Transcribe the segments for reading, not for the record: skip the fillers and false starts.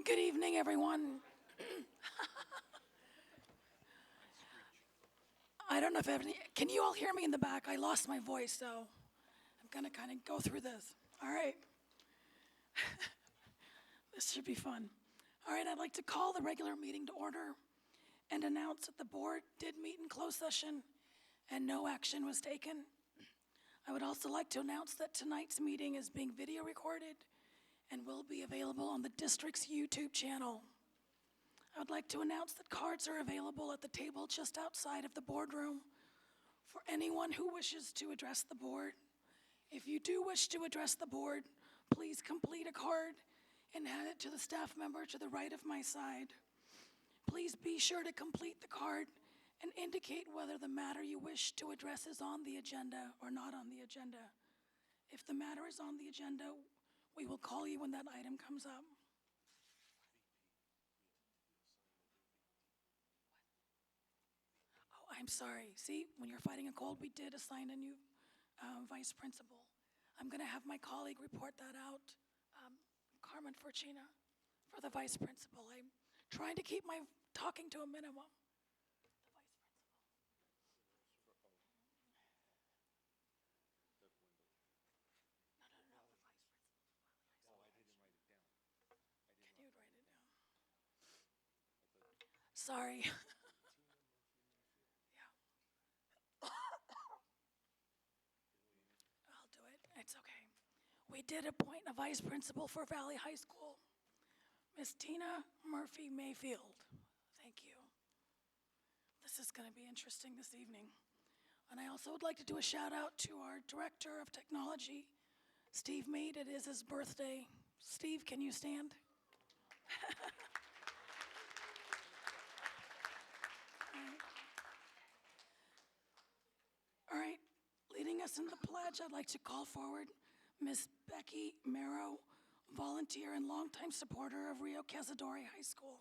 Good evening, everyone. I don't know if can you all hear me in the back? I lost my voice, so I'm gonna kind of go through this. All right. This should be fun. All right, I'd like to call the regular meeting to order and announce that the board did meet in closed session and no action was taken. I would also like to announce that tonight's meeting is being video recorded and will be available on the district's YouTube channel. I would like to announce that cards are available at the table just outside of the boardroom for anyone who wishes to address the board. If you do wish to address the board, please complete a card and hand it to the staff member to the right of my side. Please be sure to complete the card and indicate whether the matter you wish to address is on the agenda or not on the agenda. If the matter is on the agenda, we will call you when that item comes up. Oh, I'm sorry. See, when you're fighting a cold, we did assign a new vice principal. I'm going to have my colleague report that out, Carmen Forcina, for the vice principal. I'm trying to keep my talking to a minimum. The vice principal. No, the vice principal. Oh, I didn't write it down. Can you write it down? Sorry. I'll do it. It's okay. We did appoint a vice principal for Valley High School, Miss Tina Murphy Mayfield. Thank you. This is going to be interesting this evening. And I also would like to do a shout out to our Director of Technology, Steve Mead. It is his birthday. Steve, can you stand? All right, leading us in the pledge, I'd like to call forward Miss Becky Marrow, volunteer and longtime supporter of Rio Cazadore High School.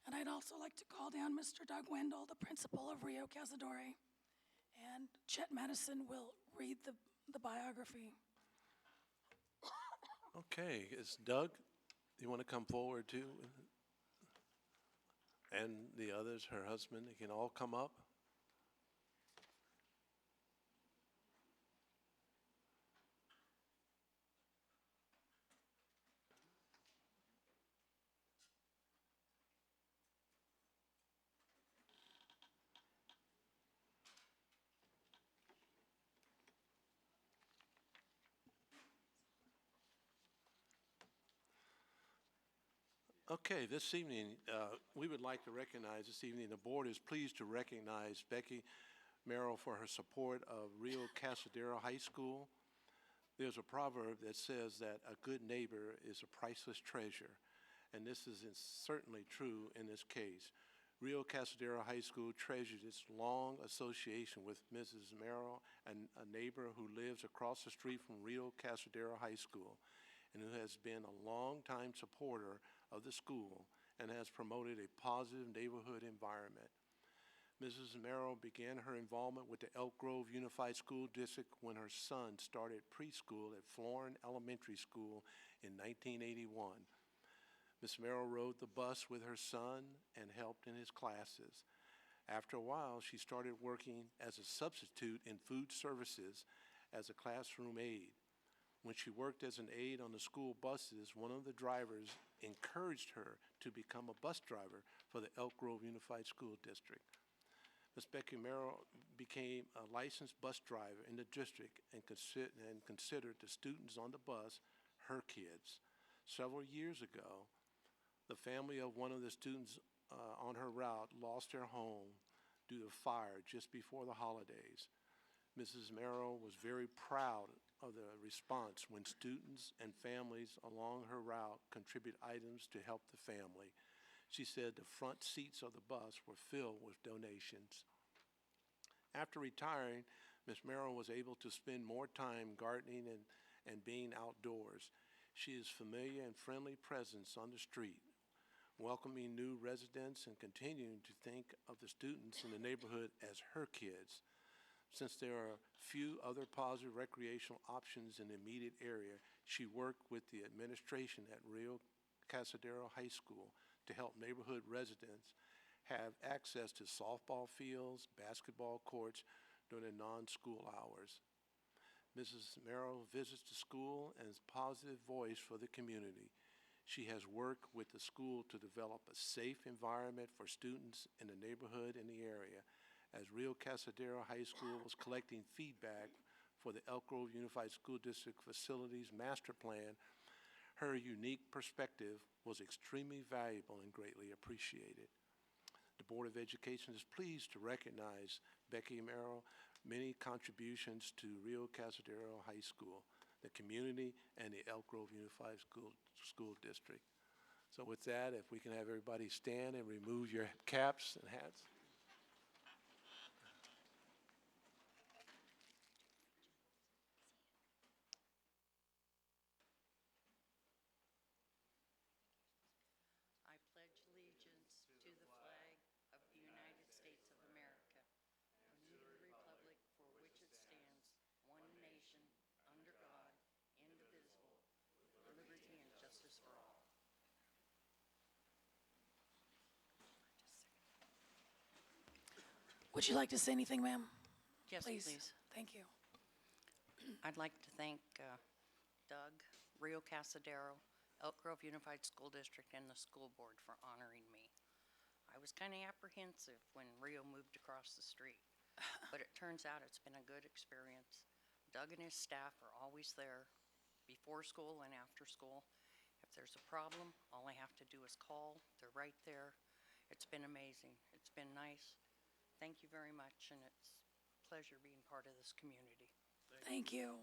And I'd also like to call down Mr. Doug Wendell, the principal of Rio Cazadore. And Chet Madison will read the biography. Okay, is Doug, you want to come forward too? And the others, her husband, they can all come up? Okay, this evening, we would like to recognize this evening, the board is pleased to recognize Becky Merrill for her support of Rio Cazadero High School. There's a proverb that says that a good neighbor is a priceless treasure, and this is certainly true in this case. Rio Cazadero High School treasures its long association with Mrs. Merrill, and a neighbor who lives across the street from Rio Cazadero High School, and who has been a longtime supporter of the school and has promoted a positive neighborhood environment. Mrs. Merrill began her involvement with the Elk Grove Unified School District when her son started preschool at Florin Elementary School in 1981. Ms. Merrill rode the bus with her son and helped in his classes. After a while, she started working as a substitute in food services as a classroom aide. When she worked as an aide on the school buses, one of the drivers encouraged her to become a bus driver for the Elk Grove Unified School District. Ms. Becky Merrill became a licensed bus driver in the district and considered the students on the bus her kids. Several years ago, the family of one of the students on her route lost their home due to fire just before the holidays. Mrs. Merrill was very proud of the response when students and families along her route contribute items to help the family. She said the front seats of the bus were filled with donations. After retiring, Ms. Merrill was able to spend more time gardening and being outdoors. She is a familiar and friendly presence on the street, welcoming new residents and continuing to think of the students in the neighborhood as her kids. Since there are few other positive recreational options in the immediate area, she worked with the administration at Rio Casadero High School to help neighborhood residents have access to softball fields, basketball courts during the non-school hours. Mrs. Merrill visits the school and is a positive voice for the community. She has worked with the school to develop a safe environment for students in the neighborhood and the area. As Rio Casadero High School was collecting feedback for the Elk Grove Unified School District Facilities Master Plan, her unique perspective was extremely valuable and greatly appreciated. The Board of Education is pleased to recognize Becky Merrill many contributions to Rio Casadero High School, the community, and the Elk Grove Unified School District. So with that, if we can have everybody stand and remove your caps and hats. I pledge allegiance to the flag of the United States of America and to the republic for which it stands, one nation, under God, indivisible, with liberty and justice for all. Would you like to say anything, ma'am? Yes, please. Thank you. I'd like to thank Doug, Rio Casadero, Elk Grove Unified School District, and the school board for honoring me. I was kind of apprehensive when Rio moved across the street, but it turns out it's been a good experience. Doug and his staff are always there before school and after school. If there's a problem, all I have to do is call. They're right there. It's been amazing. It's been nice. Thank you very much, and it's a pleasure being part of this community. Thank you. That's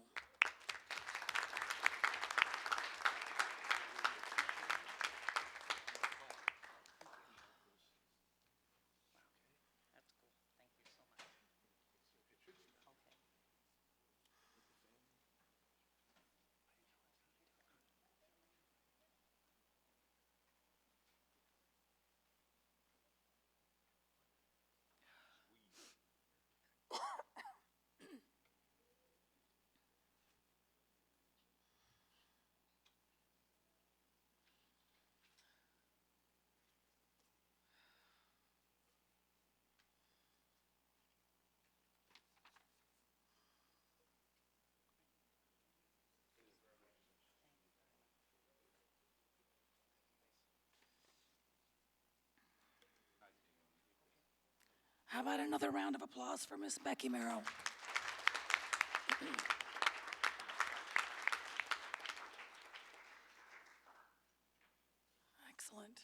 cool. Thank you so much. Okay. How about another round of applause for Miss Becky Merrill? Excellent.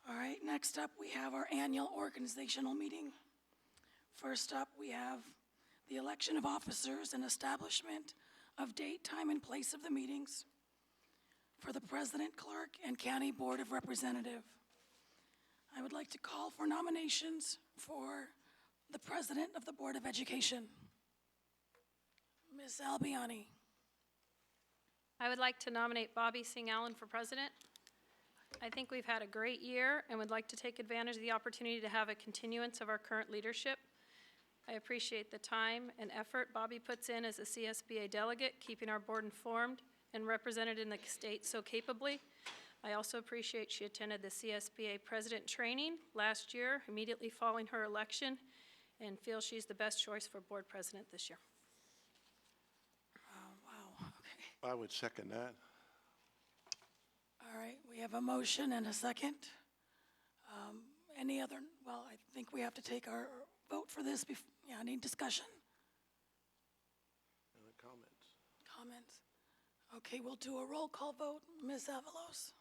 All right, next up we have our annual organizational meeting. First up, we have the election of officers and establishment of date, time, and place of the meetings for the president, clerk, and county board of representative. I would like to call for nominations for the President of the Board of Education. Ms. Albiani. I would like to nominate Bobby Singh Allen for president. I think we've had a great year and would like to take advantage of the opportunity to have a continuance of our current leadership. I appreciate the time and effort Bobby puts in as a CSBA delegate, keeping our board informed and represented in the state so capably. I also appreciate she attended the CSBA president training last year, immediately following her election, and feel she's the best choice for board president this year. Wow, okay. I would second that. All right, we have a motion and a second. Any other, well, I think we have to take our vote for this. Yeah, any discussion? Any comments? Comments? Okay, we'll do a roll call vote. Ms. Avalos?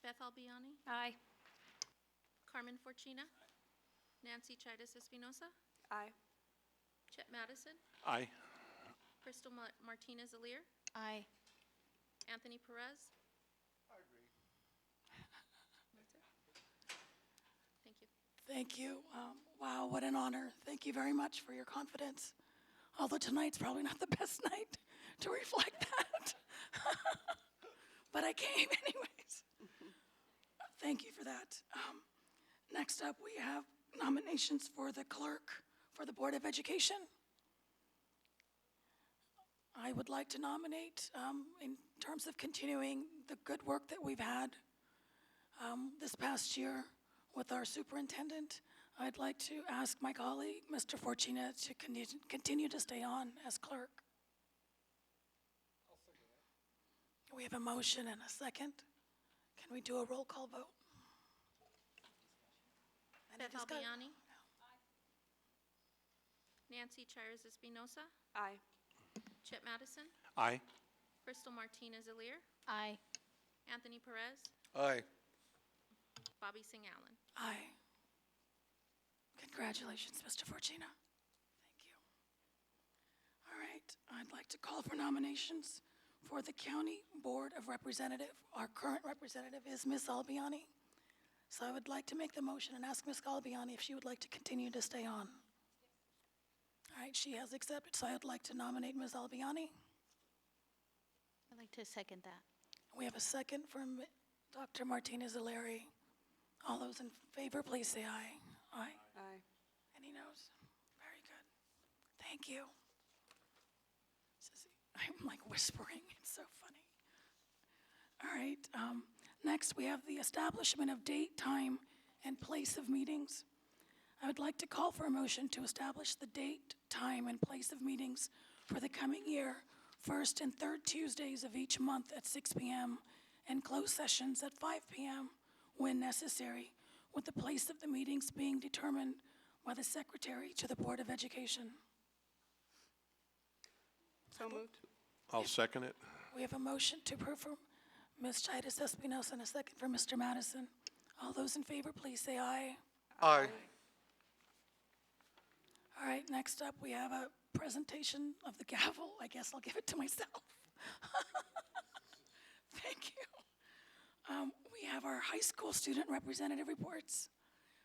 Beth Albiani, Aye. Carmen Forcina, Nancy Chidas Espinosa, Aye. Chet Madison, Aye. Crystal Martinez Alir, Aye. Anthony Perez. I agree. That's it. Thank you. Thank you. Wow, what an honor. Thank you very much for your confidence. Although tonight's probably not the best night to reflect that. But I came anyways. Thank you for that. Next up, we have nominations for the clerk for the Board of Education. I would like to nominate, in terms of continuing the good work that we've had this past year with our superintendent, I'd like to ask my colleague, Mr. Fortuna, to continue to stay on as clerk. We have a motion and a second. Can we do a roll call vote? Any Beth discuss- Albiani. Nancy Chires Espinosa. Aye. Chet Madison. Aye. Crystal Martinez Alir. Aye. Anthony Perez. Aye. Bobby Sing Allen. Aye. Congratulations, Mr. Fortuna. Thank you. All right, I'd like to call for nominations for the County Board of Representative. Our current representative is Ms. Albiani. So I would like to make the motion and ask Ms. Albiani if she would like to continue to stay on. All right, she has accepted, so I'd like to nominate Ms. Albiani. I'd like to second that. We have a second from Dr. Martinez Aleri. All those in favor, please say aye. Aye. Aye. Any noes? Very good. Thank you. I'm like whispering, it's so funny. All right, next we have the establishment of date, time, and place of meetings. I would like to call for a motion to establish the date, time, and place of meetings for the coming year, first and third Tuesdays of each month at 6 p.m. and closed sessions at 5 p.m. when necessary, with the place of the meetings being determined by the Secretary to the Board of Education. So moved. I'll second it. We have a motion to approve from Ms. Chaitis Espinosa and a second from Mr. Madison. All those in favor, please say aye. Aye. All right, next up, we have a presentation of the gavel. I guess I'll give it to myself. Thank you. We have our high school student representative reports.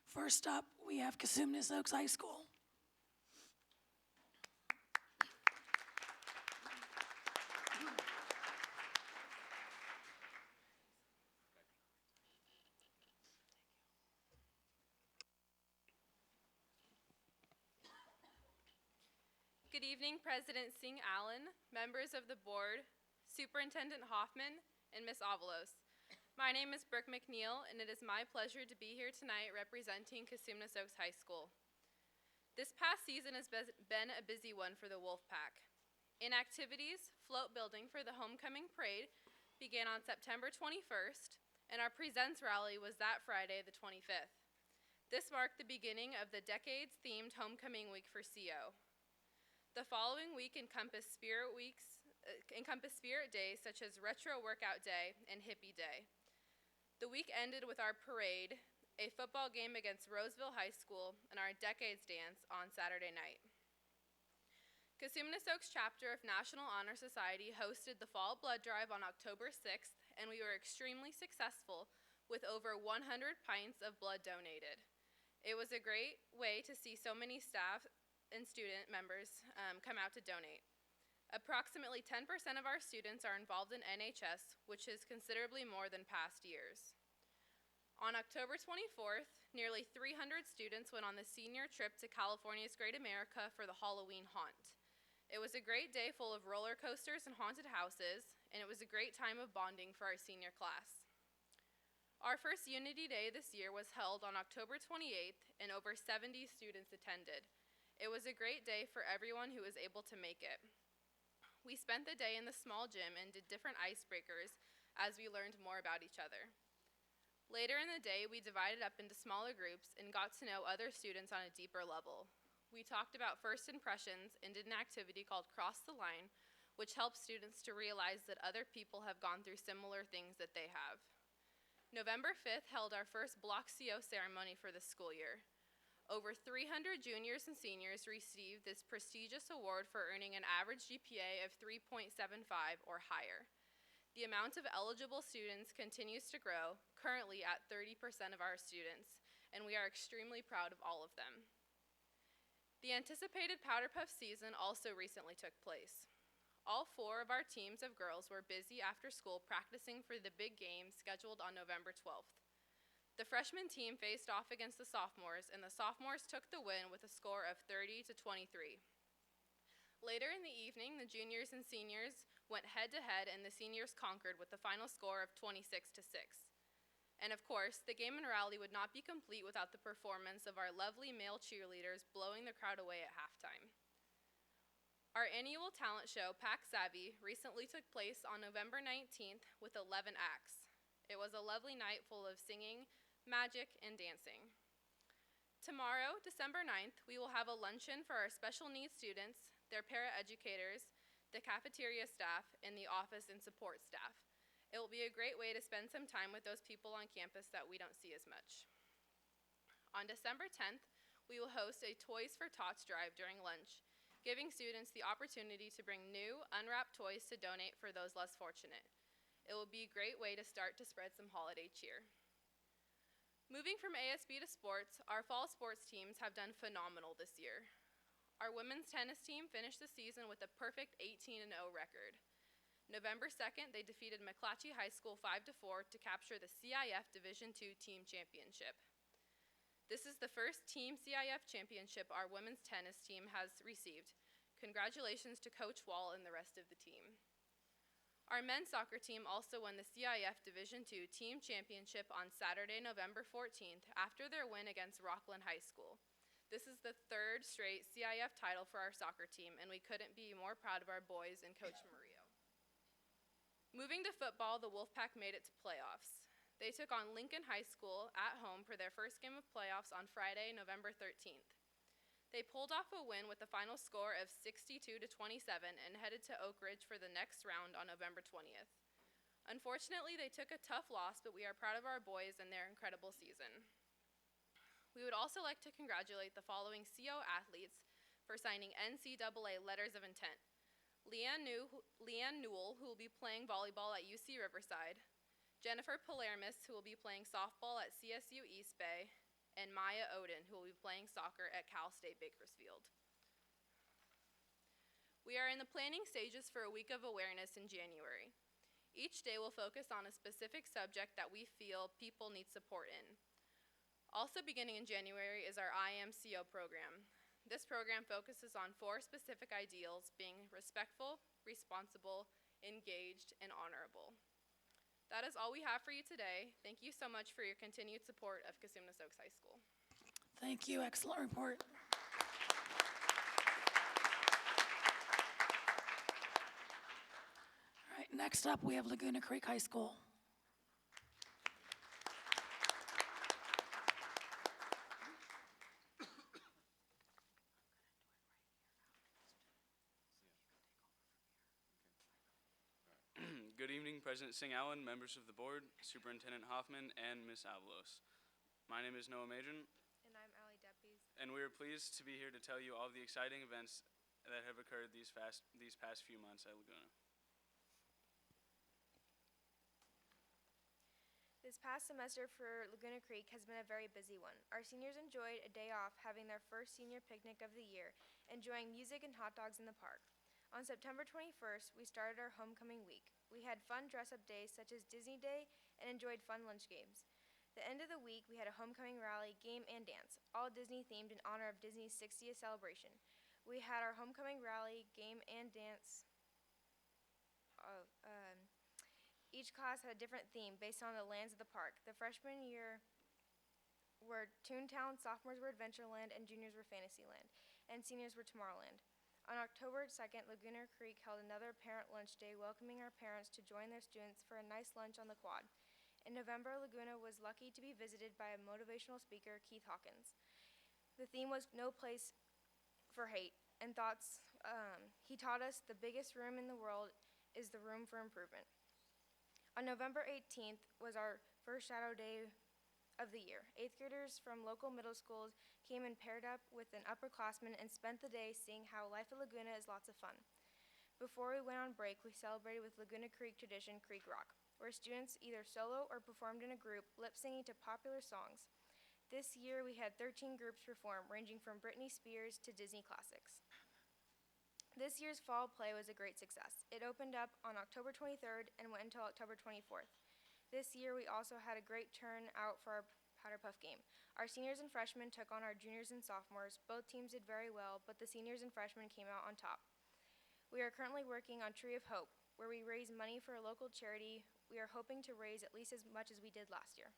First up, we have Cosumnes Oaks High School. Good evening, President Singh Allen, members of the board, Superintendent Hoffman, and Ms. Avalos. My name is Brooke McNeil, and it is my pleasure to be here tonight representing Cosumnes Oaks High School. This past season has been a busy one for the Wolfpack. In activities, float building for the homecoming parade began on September 21st, and our Presents Rally was that Friday, the 25th. This marked the beginning of the decades-themed homecoming week for CO. The following week encompassed spirit days such as Retro Workout Day and Hippie Day. The week ended with our parade, a football game against Roseville High School, and our Decades Dance on Saturday night. Cosumnes Oaks chapter of National Honor Society hosted the Fall Blood Drive on October 6th, and we were extremely successful with over 100 pints of blood donated. It was a great way to see so many staff and student members come out to donate. Approximately 10% of our students are involved in NHS, which is considerably more than past years. On October 24th, nearly 300 students went on the senior trip to California's Great America for the Halloween haunt. It was a great day full of roller coasters and haunted houses, and it was a great time of bonding for our senior class. Our first Unity Day this year was held on October 28th, and over 70 students attended. It was a great day for everyone who was able to make it. We spent the day in the small gym and did different icebreakers as we learned more about each other. Later in the day, we divided up into smaller groups and got to know other students on a deeper level. We talked about first impressions and did an activity called Cross the Line, which helps students to realize that other people have gone through similar things that they have. November 5th held our first Block CO ceremony for the school year. Over 300 juniors and seniors received this prestigious award for earning an average GPA of 3.75 or higher. The amount of eligible students continues to grow, currently at 30% of our students, and we are extremely proud of all of them. The anticipated Powder Puff season also recently took place. All 4 of our teams of girls were busy after school practicing for the big game scheduled on November 12th. The freshman team faced off against the sophomores, and the sophomores took the win with a score of 30-23. Later in the evening, the juniors and seniors went head-to-head, and the seniors conquered with the final score of 26-6. And of course, the game and rally would not be complete without the performance of our lovely male cheerleaders blowing the crowd away at halftime. Our annual talent show, Pack Savvy, recently took place on November 19th with 11 acts. It was a lovely night full of singing, magic, and dancing. Tomorrow, December 9th, we will have a luncheon for our special needs students, their paraeducators, the cafeteria staff, and the office and support staff. It will be a great way to spend some time with those people on campus that we don't see as much. On December 10th, we will host a Toys for Tots drive during lunch, giving students the opportunity to bring new, unwrapped toys to donate for those less fortunate. It will be a great way to start to spread some holiday cheer. Moving from ASB to sports, our fall sports teams have done phenomenal this year. Our women's tennis team finished the season with a perfect 18-0 record. November 2nd, they defeated McClatchy High School 5-4 to capture the CIF Division II Team Championship. This is the first Team CIF Championship our women's tennis team has received. Congratulations to Coach Wall and the rest of the team. Our men's soccer team also won the CIF Division II Team Championship on Saturday, November 14th, after their win against Rockland High School. This is the third straight CIF title for our soccer team, and we couldn't be more proud of our boys and Coach Murillo. Moving to football, the Wolfpack made it to playoffs. They took on Lincoln High School at home for their first game of playoffs on Friday, November 13th. They pulled off a win with a final score of 62-27 and headed to Oak Ridge for the next round on November 20th. Unfortunately, they took a tough loss, but we are proud of our boys and their incredible season. We would also like to congratulate the following CO athletes for signing NCAA letters of intent. Leanne Newell, who will be playing volleyball at UC Riverside, Jennifer Palermis, who will be playing softball at CSU East Bay, and Maya Oden, who will be playing soccer at Cal State Bakersfield. We are in the planning stages for a week of awareness in January. Each day will focus on a specific subject that we feel people need support in. Also beginning in January is our IMCO program. This program focuses on 4 specific ideals: being respectful, responsible, engaged, and honorable. That is all we have for you today. Thank you so much for your continued support of Cosumnes Oaks High School. Thank you. Excellent report. All right, next up, we have Laguna Creek High School. Good evening, President Singh Allen, members of the board, Superintendent Hoffman, and Ms. Avalos. My name is Noah Majin, And I'm Allie Deppies. and we are pleased to be here to tell you all of the exciting events that have occurred these past few months at Laguna. This past semester for Laguna Creek has been a very busy one. Our seniors enjoyed a day off, having their first senior picnic of the year, enjoying music and hot dogs in the park. On September 21st, we started our homecoming week. We had fun dress-up days such as Disney Day and enjoyed fun lunch games. The end of the week, we had a homecoming rally, game, and dance, all Disney-themed in honor of Disney's 60th celebration. We had our homecoming rally, game, and dance. Each class had a different theme based on the lands of the park. The freshman year were Toontown, sophomores were Adventureland, and juniors were Fantasyland, and seniors were Tomorrowland. On October 2nd, Laguna Creek held another parent lunch day, welcoming our parents to join their students for a nice lunch on the quad. In November, Laguna was lucky to be visited by a motivational speaker, Keith Hawkins. The theme was No Place for Hate, and he taught us the biggest room in the world is the room for improvement. On November 18th was our first shadow day of the year. 8th graders from local middle schools came and paired up with an upperclassman and spent the day seeing how life at Laguna is lots of fun. Before we went on break, we celebrated with Laguna Creek tradition Creek Rock, where students either solo or performed in a group, lip-singing to popular songs. This year, we had 13 groups perform, ranging from Britney Spears to Disney classics. This year's fall play was a great success. It opened up on October 23rd and went until October 24th. This year, we also had a great turnout for our Powder Puff game. Our seniors and freshmen took on our juniors and sophomores. Both teams did very well, but the seniors and freshmen came out on top. We are currently working on Tree of Hope, where we raise money for a local charity. We are hoping to raise at least as much as we did last year.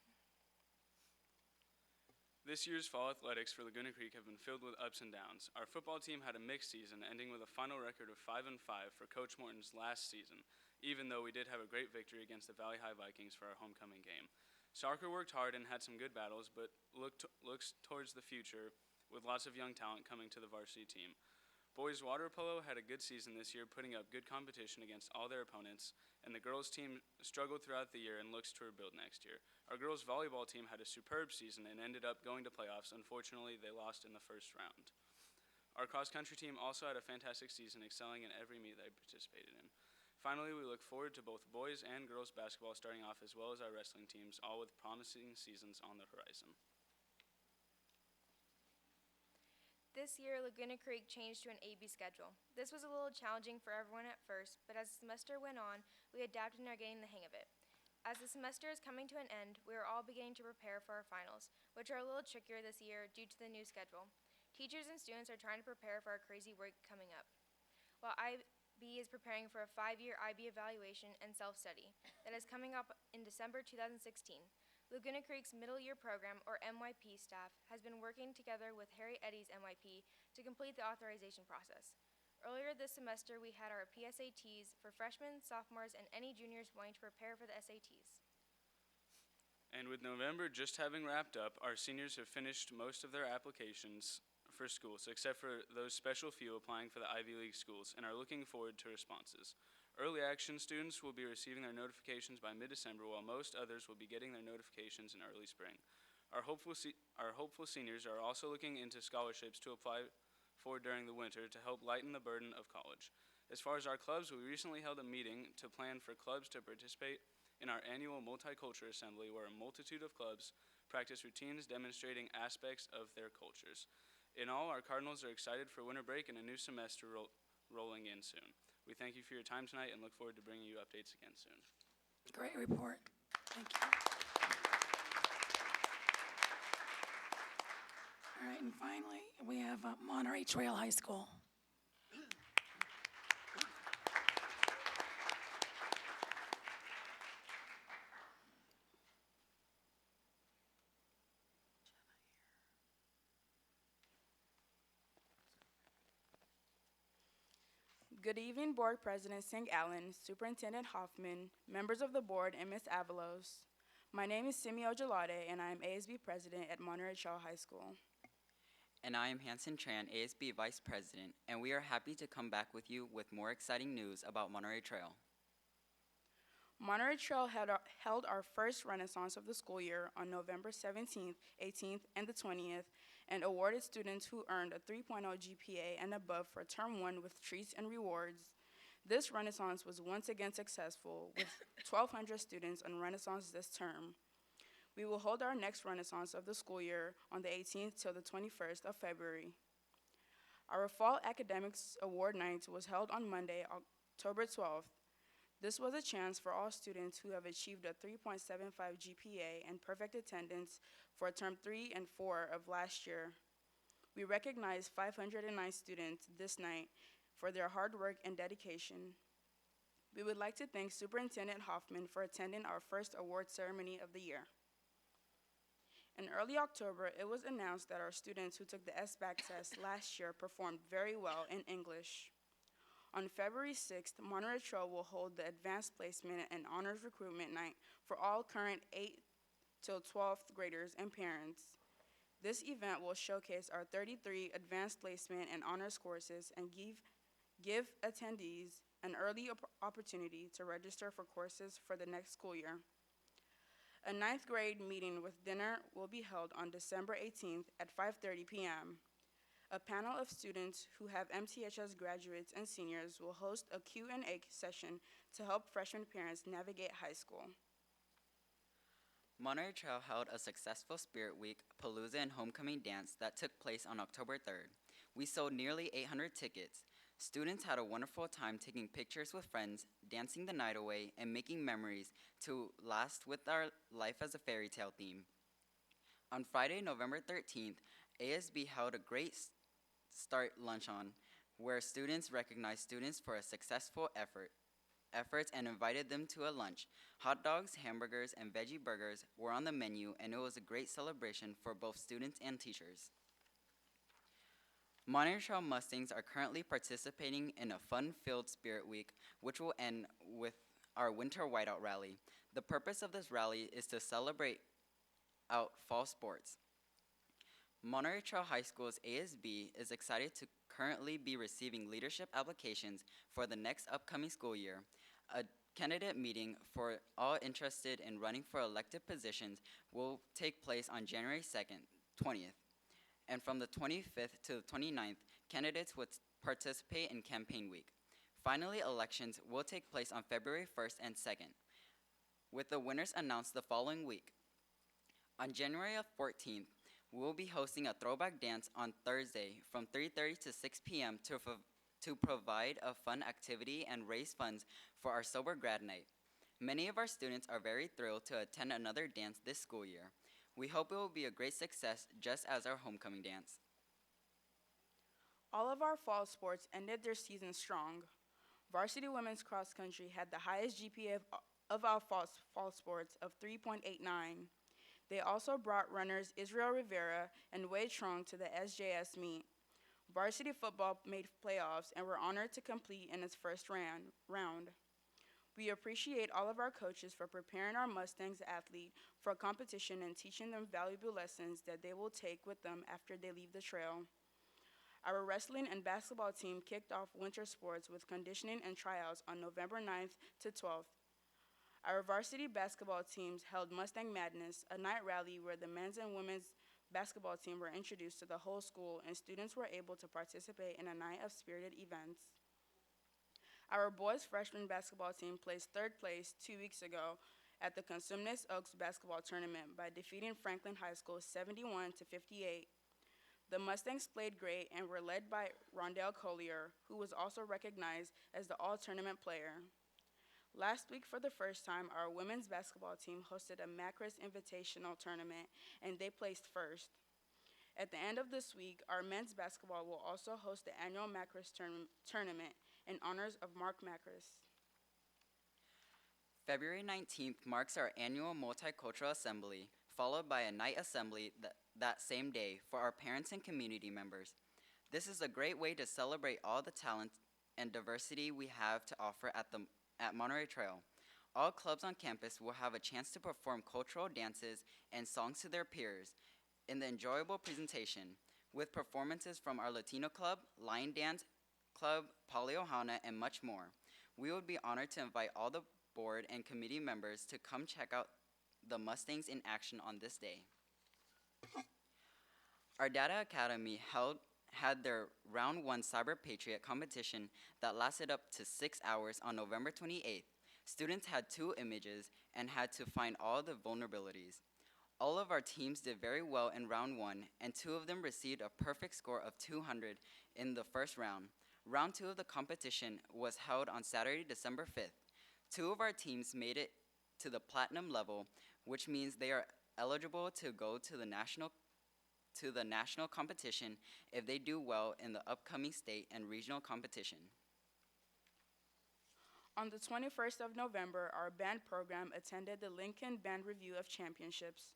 This year's fall athletics for Laguna Creek have been filled with ups and downs. Our football team had a mixed season, ending with a final record of 5-5 for Coach Morton's last season, even though we did have a great victory against the Valley High Vikings for our homecoming game. Soccer worked hard and had some good battles, but looks towards the future with lots of young talent coming to the varsity team. Boys water polo had a good season this year, putting up good competition against all their opponents, and the girls team struggled throughout the year and looks to rebuild next year. Our girls volleyball team had a superb season and ended up going to playoffs. Unfortunately, they lost in the first round. Our cross-country team also had a fantastic season, excelling in every meet they participated in. Finally, we look forward to both boys and girls basketball starting off, as well as our wrestling teams, all with promising seasons on the horizon. This year, Laguna Creek changed to an AB schedule. This was a little challenging for everyone at first, but as the semester went on, we adapted and are getting the hang of it. As the semester is coming to an end, we are all beginning to prepare for our finals, which are a little trickier this year due to the new schedule. Teachers and students are trying to prepare for our crazy work coming up, while IB is preparing for a 5-year IB evaluation and self-study that is coming up in December 2016. Laguna Creek's Middle Year Program, or MYP, staff has been working together with Harry Eddy's MYP to complete the authorization process. Earlier this semester, we had our PSATs for freshmen, sophomores, and any juniors wanting to prepare for the SATs. And with November just having wrapped up, our seniors have finished most of their applications for schools, except for those special few applying for the Ivy League schools, and are looking forward to responses. Early action students will be receiving their notifications by mid-December, while most others will be getting their notifications in early spring. Our hopeful seniors are also looking into scholarships to apply for during the winter to help lighten the burden of college. As far as our clubs, we recently held a meeting to plan for clubs to participate in our annual Multicultural Assembly, where a multitude of clubs practice routines demonstrating aspects of their cultures. In all, our Cardinals are excited for winter break and a new semester rolling in soon. We thank you for your time tonight and look forward to bringing you updates again soon. Great report. Thank you. All right, and finally, we have Monterey Trail High School. Good evening, Board President St. Allen, Superintendent Hoffman, members of the board, and Ms. Avalos. My name is Simi Ojalade, and I am ASB President at Monterey Trail High School. And I am Hanson Tran, ASB Vice President, and we are happy to come back with you with more exciting news about Monterey Trail. Monterey Trail held our first Renaissance of the school year on November 17th, 18th, and the 20th, and awarded students who earned a 3.0 GPA and above for Term 1 with treats and rewards. This Renaissance was once again successful, with 1,200 students on Renaissance this term. We will hold our next Renaissance of the school year on the 18th till the 21st of February. Our Fall Academics Award Night was held on Monday, October 12th. This was a chance for all students who have achieved a 3.75 GPA and perfect attendance for Term 3 and 4 of last year. We recognize 509 students this night for their hard work and dedication. We would like to thank Superintendent Hoffman for attending our first award ceremony of the year. In early October, it was announced that our students who took the SBAC test last year performed very well in English. On February 6th, Monterey Trail will hold the Advanced Placement and Honors Recruitment Night for all current 8th till 12th graders and parents. This event will showcase our 33 Advanced Placement and Honors courses and give attendees an early opportunity to register for courses for the next school year. A 9th grade meeting with dinner will be held on December 18th at 5:30 p.m. A panel of students who have MTHS graduates and seniors will host a Q&A session to help freshman parents navigate high school. Monterey Trail held a successful Spirit Week, Palooza, and Homecoming Dance that took place on October 3rd. We sold nearly 800 tickets. Students had a wonderful time taking pictures with friends, dancing the night away, and making memories to last with our Life as a Fairy Tale theme. On Friday, November 13th, ASB held a great start luncheon where students recognized students for a successful efforts and invited them to a lunch. Hot dogs, hamburgers, and veggie burgers were on the menu, and it was a great celebration for both students and teachers. Monterey Trail Mustangs are currently participating in a fun-filled Spirit Week, which will end with our Winter Whiteout Rally. The purpose of this rally is to celebrate out fall sports. Monterey Trail High School's ASB is excited to currently be receiving leadership applications for the next upcoming school year. A candidate meeting for all interested in running for elected positions will take place on January 2nd, 20th. And from the 25th to the 29th, candidates would participate in campaign week. Finally, elections will take place on February 1st and 2nd, with the winners announced the following week. On January 14th, we will be hosting a throwback dance on Thursday from 3:30 to 6 p.m. to provide a fun activity and raise funds for our Sober Grad Night. Many of our students are very thrilled to attend another dance this school year. We hope it will be a great success, just as our homecoming dance. All of our fall sports ended their season strong. Varsity women's cross country had the highest GPA of our fall sports of 3.89. They also brought runners Israel Rivera and Wade Trong to the SJS meet. Varsity football made playoffs and were honored to compete in its first round. We appreciate all of our coaches for preparing our Mustangs athlete for a competition and teaching them valuable lessons that they will take with them after they leave the trail. Our wrestling and basketball team kicked off winter sports with conditioning and tryouts on November 9th to 12th. Our varsity basketball teams held Mustang Madness, a night rally where the men's and women's basketball team were introduced to the whole school and students were able to participate in a night of spirited events. Our boys freshman basketball team placed third place 2 weeks ago at the Consumnes Oaks basketball tournament by defeating Franklin High School 71 to 58. The Mustangs played great and were led by Rondell Collier, who was also recognized as the all-tournament player. Last week, for the first time, our women's basketball team hosted a Macris Invitational tournament, and they placed first. At the end of this week, our men's basketball will also host the annual Macris tournament in honors of Mark Macris. February 19th marks our annual Multicultural Assembly, followed by a night assembly that same day for our parents and community members. This is a great way to celebrate all the talent and diversity we have to offer at Monterey Trail. All clubs on campus will have a chance to perform cultural dances and songs to their peers in the enjoyable presentation, with performances from our Latino Club, Lion Dance Club, Paliohana, and much more. We would be honored to invite all the board and committee members to come check out the Mustangs in action on this day. Our Data Academy had their Round 1 Cyber Patriot competition that lasted up to 6 hours on November 28th. Students had 2 images and had to find all the vulnerabilities. All of our teams did very well in Round 1, and 2 of them received a perfect score of 200 in the first round. Round 2 of the competition was held on Saturday, December 5th. 2 of our teams made it to the platinum level, which means they are eligible to go to the national competition if they do well in the upcoming state and regional competition. On the 21st of November, our band program attended the Lincoln Band Review of Championships.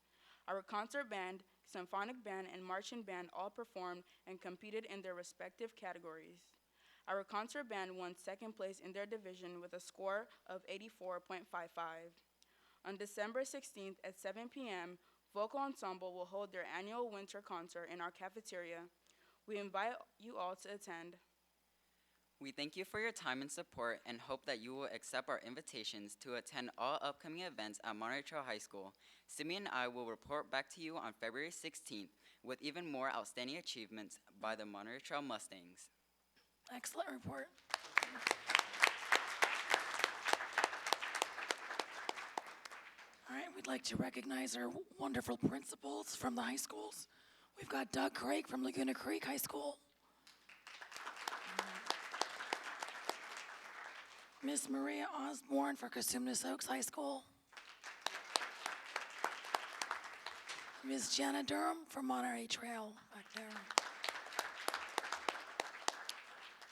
Our concert band, symphonic band, and marching band all performed and competed in their respective categories. Our concert band won second place in their division with a score of 84.55. On December 16th at 7 p.m., Vocal Ensemble will hold their annual winter concert in our cafeteria. We invite you all to attend. We thank you for your time and support and hope that you will accept our invitations to attend all upcoming events at Monterey Trail High School. Simi and I will report back to you on February 16th with even more outstanding achievements by the Monterey Trail Mustangs. Excellent report. All right, we'd like to recognize our wonderful principals from the high schools. We've got Doug Craig from Laguna Creek High School. Miss Maria Osborne for Cosumnes Oaks High School. Ms. Jana Durham from Monterey Trail back there.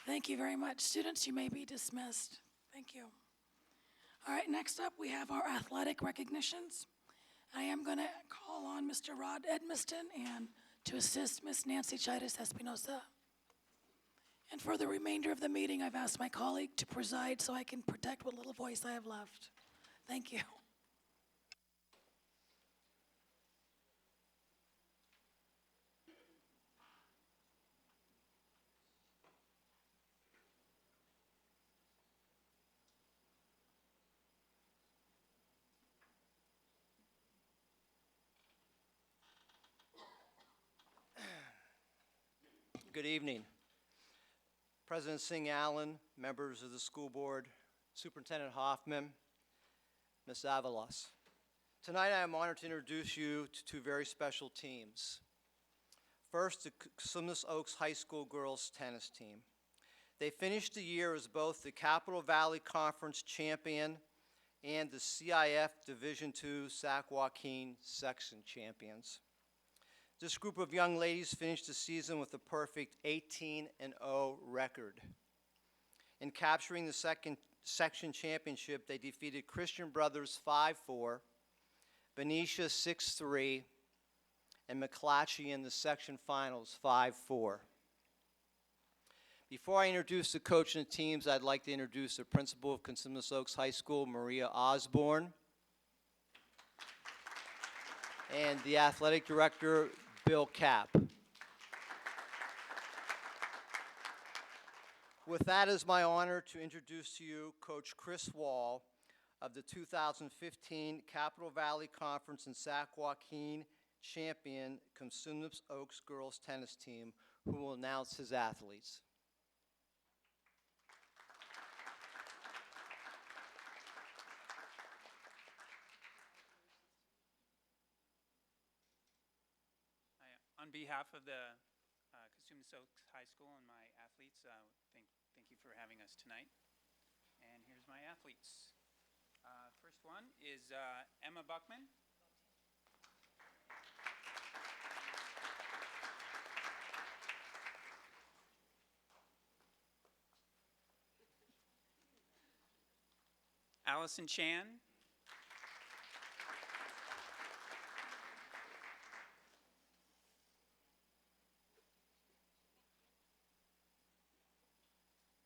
Thank you very much. Students, you may be dismissed. Thank you. All right, next up, we have our athletic recognitions. I am going to call on Mr. Rod Edmiston and to assist Ms. Nancy Chaitis Espinosa. And for the remainder of the meeting, I've asked my colleague to preside so I can protect what little voice I have left. Thank you. Good evening. President Singh Allen, members of the school board, Superintendent Hoffman, Ms. Avalos. Tonight I am honored to introduce you to two very special teams. First, the Cosumnes Oaks High School girls tennis team. They finished the year as both the Capital Valley Conference champion and the CIF Division II Sac Joaquin section champions. This group of young ladies finished the season with a perfect 18-0 record. In capturing the second section championship, they defeated Christian Brothers 5-4, Benicia 6-3, and McClatchy in the section finals 5-4. Before I introduce the coach and the teams, I'd like to introduce the principal of Cosumnes Oaks High School, Maria Osborne, and the athletic director, Bill Kapp. With that, it is my honor to introduce to you Coach Chris Wall of the 2015 Capital Valley Conference and Sac Joaquin champion Cosumnes Oaks girls tennis team, who will announce his athletes. On behalf of the Cosumnes Oaks High School and my athletes, thank you for having us tonight. And here's my athletes. First one is Emma Buckman. Allison Chan.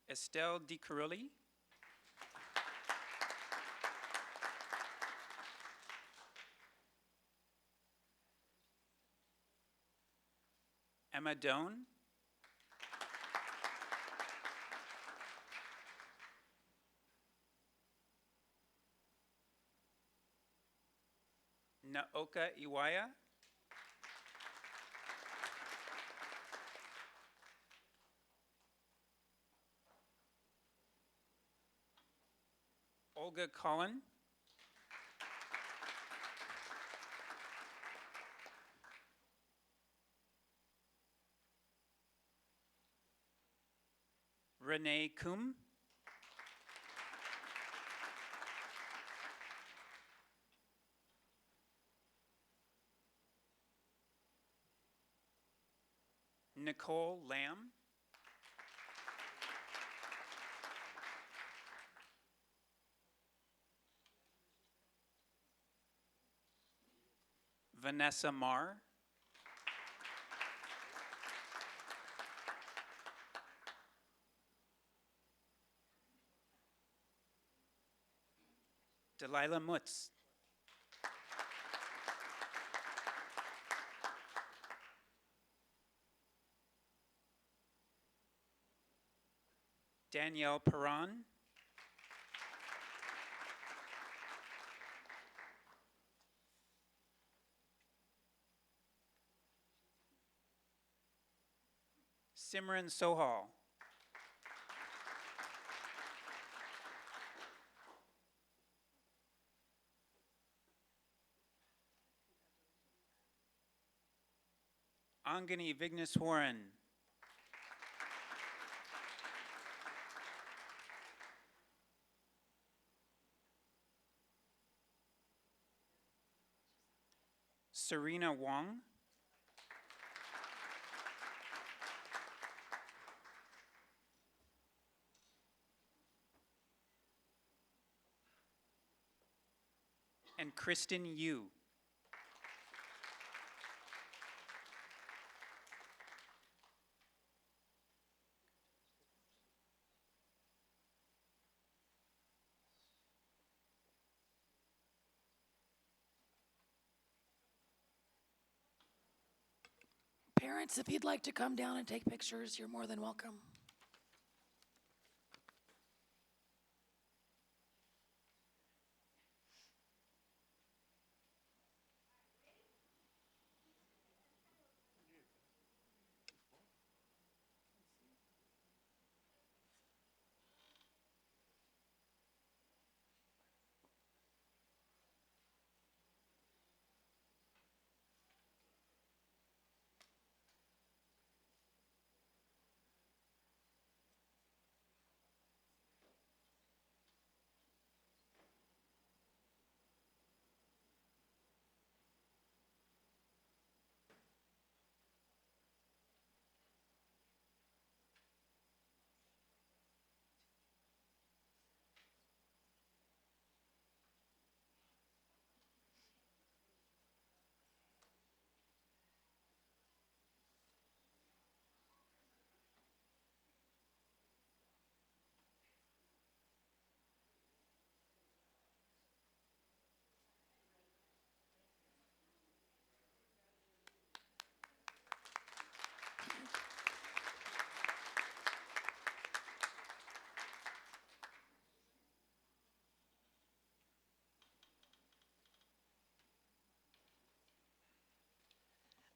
Estelle DiCarulli. Emma Doan. Naoka Iwaya. Olga Collin. Renee Kum. Nicole Lamb. Vanessa Marr. Delilah Mutz. Danielle Perron. Simran Sohal. Angani Vigneswaran. Serena Wong. And Kristen Yu. Parents, if you'd like to come down and take pictures, you're more than welcome.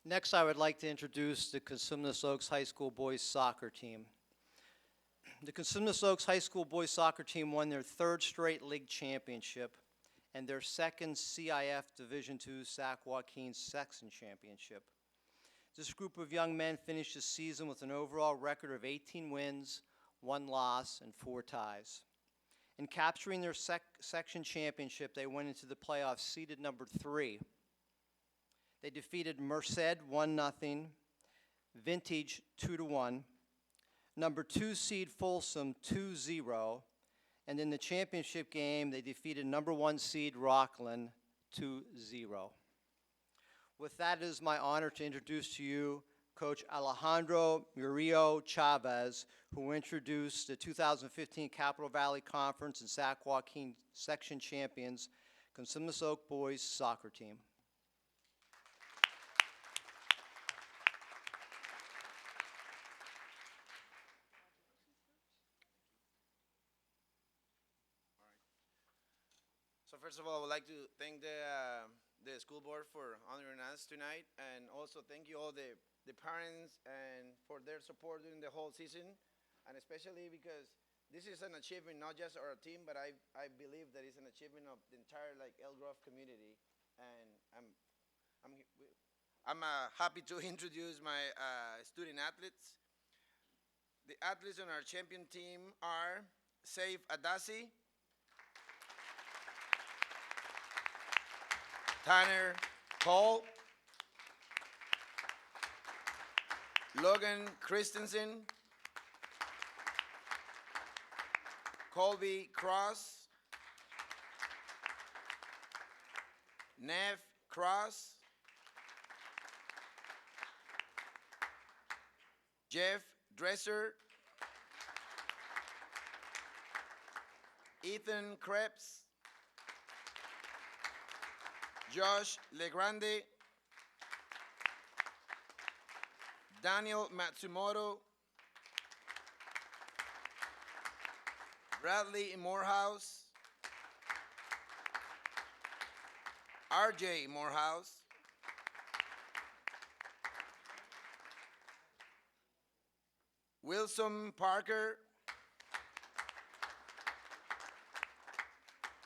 Next, I would like to introduce the Cosumnes Oaks High School boys soccer team. The Cosumnes Oaks High School boys soccer team won their third straight league championship and their second CIF Division II Sac Joaquin Section Championship. This group of young men finished the season with an overall record of 18 wins, 1 loss, and 4 ties. In capturing their section championship, they went into the playoffs seeded number 3. They defeated Merced 1-0, Vintage 2-1, number 2 seed Folsom 2-0, and in the championship game, they defeated number 1 seed Rockland 2-0. With that, it is my honor to introduce to you Coach Alejandro Murillo Chavez, who introduced the 2015 Capital Valley Conference and Sac Joaquin Section Champions, Cosumnes Oak Boys Soccer Team. So first of all, I would like to thank the school board for honoring us tonight, and also thank you all the parents and for their support during the whole season, and especially because this is an achievement not just our team, but I believe that it's an achievement of the entire Elk Grove community, and I'm happy to introduce my student athletes. The athletes on our champion team are Saif Adasi, Tanner Cole, Logan Christensen, Colby Cross, Nev Cross, Jeff Dresser, Ethan Krebs, Josh Legrande, Daniel Matsumoto, Bradley Morehouse, RJ Morehouse, Wilson Parker,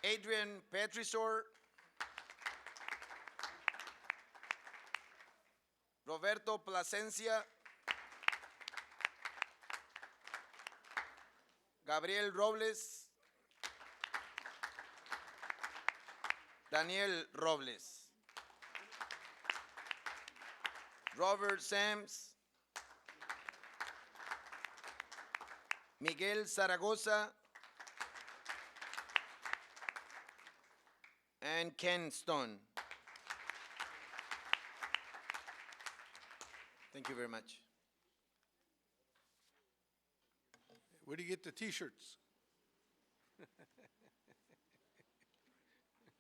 Adrian Petrisor, Roberto Plasencia, Gabriel Robles, Daniel Robles. Robert Sams, Miguel Zaragoza, and Ken Stone. Thank you very much. Where do you get the T-shirts?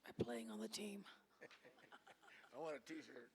By playing on the team. I want a T-shirt.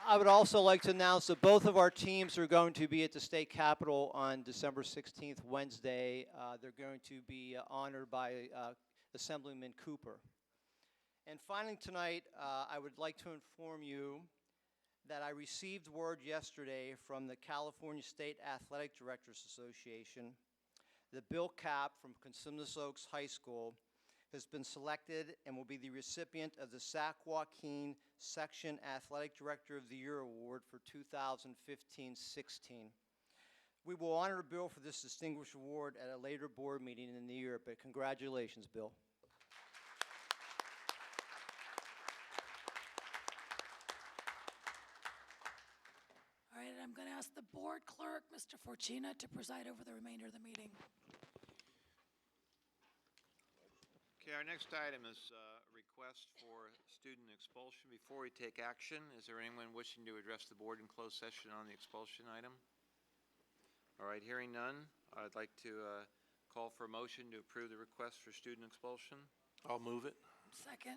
I would also like to announce that both of our teams are going to be at the state capitol on December 16th, Wednesday. They're going to be honored by Assemblyman Cooper. And finally tonight, I would like to inform you that I received word yesterday from the California State Athletic Directors Association that Bill Kapp from Cosumnes Oaks High School has been selected and will be the recipient of the Sac Joaquin Section Athletic Director of the Year Award for 2015-16. We will honor Bill for this distinguished award at a later board meeting in the year, but congratulations, Bill. All right, I'm going to ask the board clerk, Mr. Fortuna, to preside over the remainder of the meeting. Okay, our next item is a request for student expulsion. Before we take action, is there anyone wishing to address the board in closed session on the expulsion item? All right, hearing none, I'd like to call for a motion to approve the request for student expulsion. I'll move it. Second.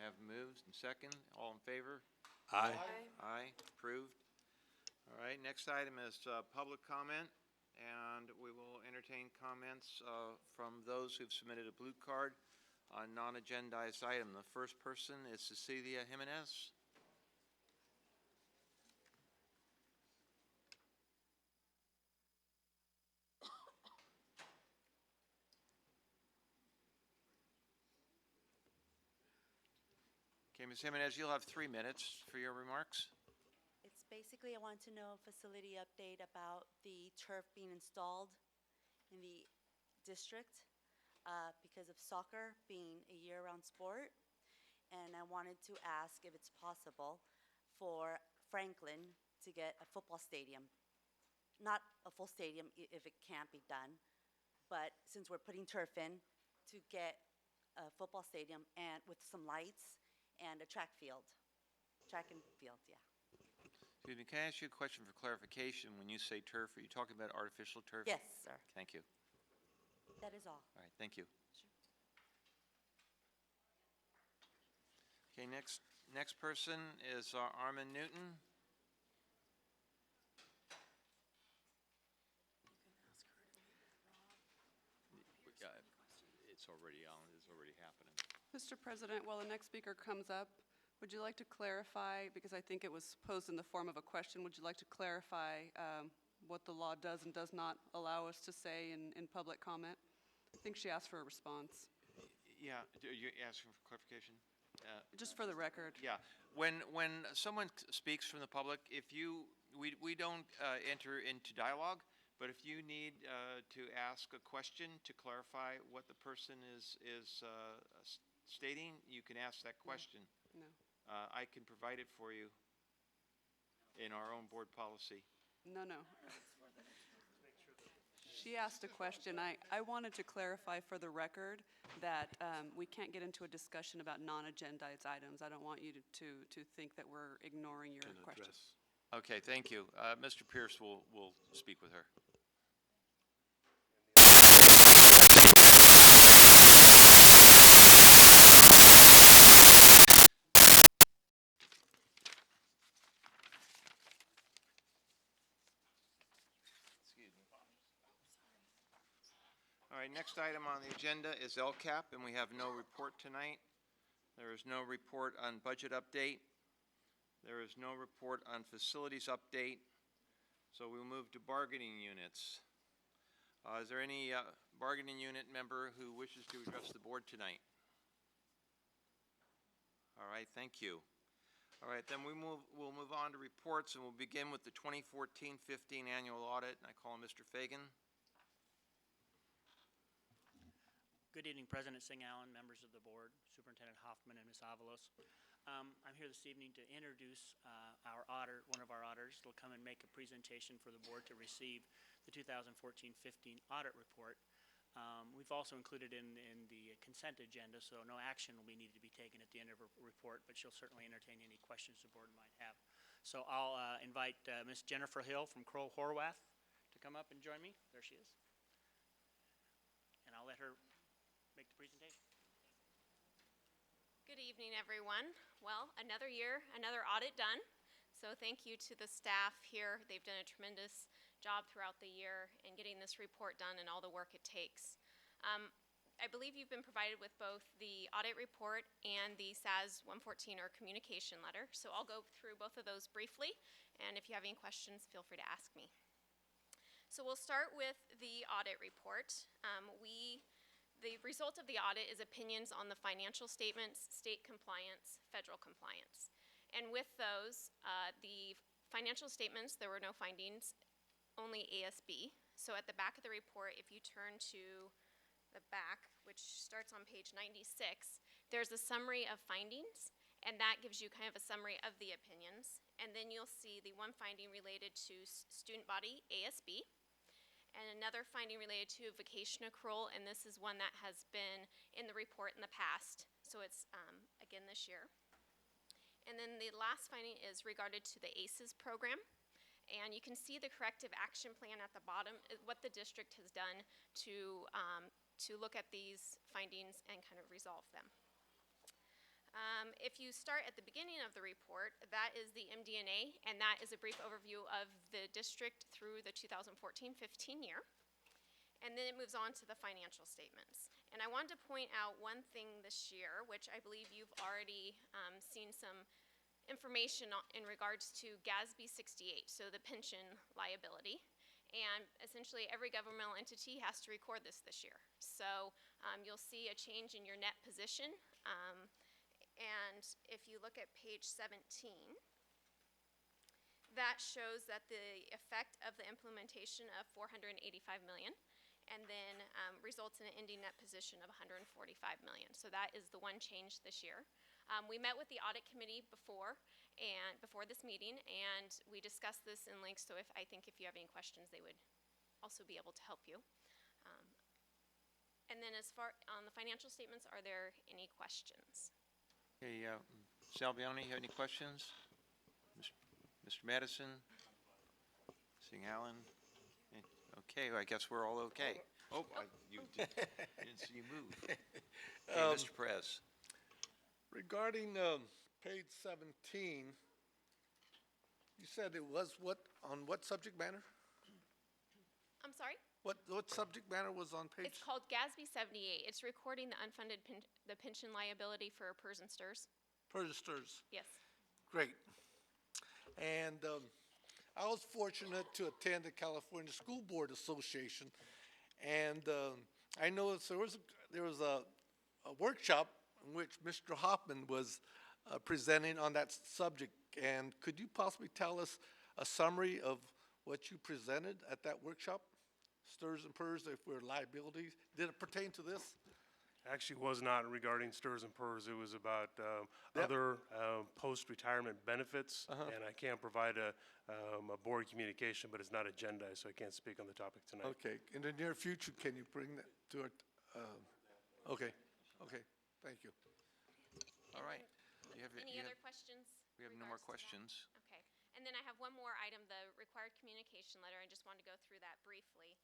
Have moved and second. All in favor? Aye. Aye, approved. All right, next item is public comment, and we will entertain comments from those who've submitted a blue card on non-agendized item. The first person is Cecilia Jimenez. Okay, Ms. Jimenez, you'll have 3 minutes for your remarks. It's basically, I want to know a facility update about the turf being installed in the district because of soccer being a year-round sport. And I wanted to ask if it's possible for Franklin to get a football stadium. Not a full stadium if it can't be done, but since we're putting turf in, to get a football stadium and with some lights and a track field. Track and field, yeah. Excuse me, can I ask you a question for clarification? When you say turf, are you talking about artificial turf? Yes, sir. Thank you. That is all. All right, thank you. Okay, next person is Armin Newton. It's already on, it's already happening. Mr. President, while the next speaker comes up, would you like to clarify, because I think it was posed in the form of a question, would you like to clarify what the law does and does not allow us to say in public comment. I think she asked for a response, Yeah, are you asking for clarification? just for the record. Yeah, when someone speaks from the public, we don't enter into dialogue, but if you need to ask a question to clarify what the person is stating, you can ask that question. No. I can provide it for you in our own board policy. No. She asked a question. I wanted to clarify for the record that we can't get into a discussion about non-agendized items. I don't want you to think that we're ignoring your question. Okay, thank you. Mr. Pierce will speak with her. All right, next item on the agenda is LCAP, and we have no report tonight. There is no report on budget update. There is no report on facilities update. So we'll move to bargaining units. Is there any bargaining unit member who wishes to address the board tonight? All right, thank you. All right, then we'll move on to reports, and we'll begin with the 2014-15 annual audit, and I call on Mr. Fagan. Good evening, President Singh Allen, members of the board, Superintendent Hoffman, and Ms. Avalos. I'm here this evening to introduce our auditor, one of our auditors. Will come and make a presentation for the board to receive the 2014-15 audit report. We've also included in the consent agenda, so no action will be needed to be taken at the end of her report, but she'll certainly entertain any questions the board might have. So I'll invite Ms. Jennifer Hill from Kroll Horwath to come up and join me. There she is. And I'll let her make the presentation. Good evening, everyone. Well, another year, another audit done. So thank you to the staff here. They've done a tremendous job throughout the year in getting this report done and all the work it takes. I believe you've been provided with both the audit report and the SAS 114 or communication letter. So I'll go through both of those briefly, and if you have any questions, feel free to ask me. So we'll start with the audit report. The result of the audit is opinions on the financial statements, state compliance, federal compliance. And with those, the financial statements, there were no findings, only ASB. So at the back of the report, if you turn to the back, which starts on page 96, there's a summary of findings, and that gives you kind of a summary of the opinions. And then you'll see the one finding related to student body, ASB, and another finding related to vacation accrual, and this is one that has been in the report in the past, so it's again this year. And then the last finding is regarded to the ACES program, and you can see the corrective action plan at the bottom, what the district has done to look at these findings and kind of resolve them. If you start at the beginning of the report, that is the MD&A, and that is a brief overview of the district through the 2014-15 year. And then it moves on to the financial statements. And I wanted to point out one thing this year, which I believe you've already seen some information in regards to GASB 68, so the pension liability. And essentially every governmental entity has to record this year. So you'll see a change in your net position. And if you look at page 17, that shows that the effect of the implementation of $485 million and then results in an ending net position of $145 million. So that is the one change this year. We met with the audit committee before this meeting, and we discussed this in length, so I think if you have any questions, they would also be able to help you. And then as far on the financial statements, are there any questions? Okay, Salvioni, you have any questions? Mr. Madison? Seeing Allen? Okay, well, I guess we're all okay. Oh, you didn't see you move. Okay, Mr. Perez. Regarding page 17, you said it was on what subject matter? I'm sorry? What subject matter was on page? It's called GASB 78. It's recording the unfunded the pension liability for PERS and STRS. PERS and STRS. Yes. Great. And I was fortunate to attend the California School Board Association, and I noticed there was a workshop in which Mr. Hoffman was presenting on that subject. And could you possibly tell us a summary of what you presented at that workshop? Stirs and PERS, if we're liabilities. Did it pertain to this? Actually was not regarding STRS and PERS. It was about Yep. other post-retirement benefits, and I can't provide a board communication, but it's not agendized, so I can't speak on the topic tonight. Okay, in the near future, can you bring that to it? Okay, thank you. All right. Any other questions? We have no more regards to that? questions. Okay. And then I have one more item, the required communication letter. I just wanted to go through that briefly.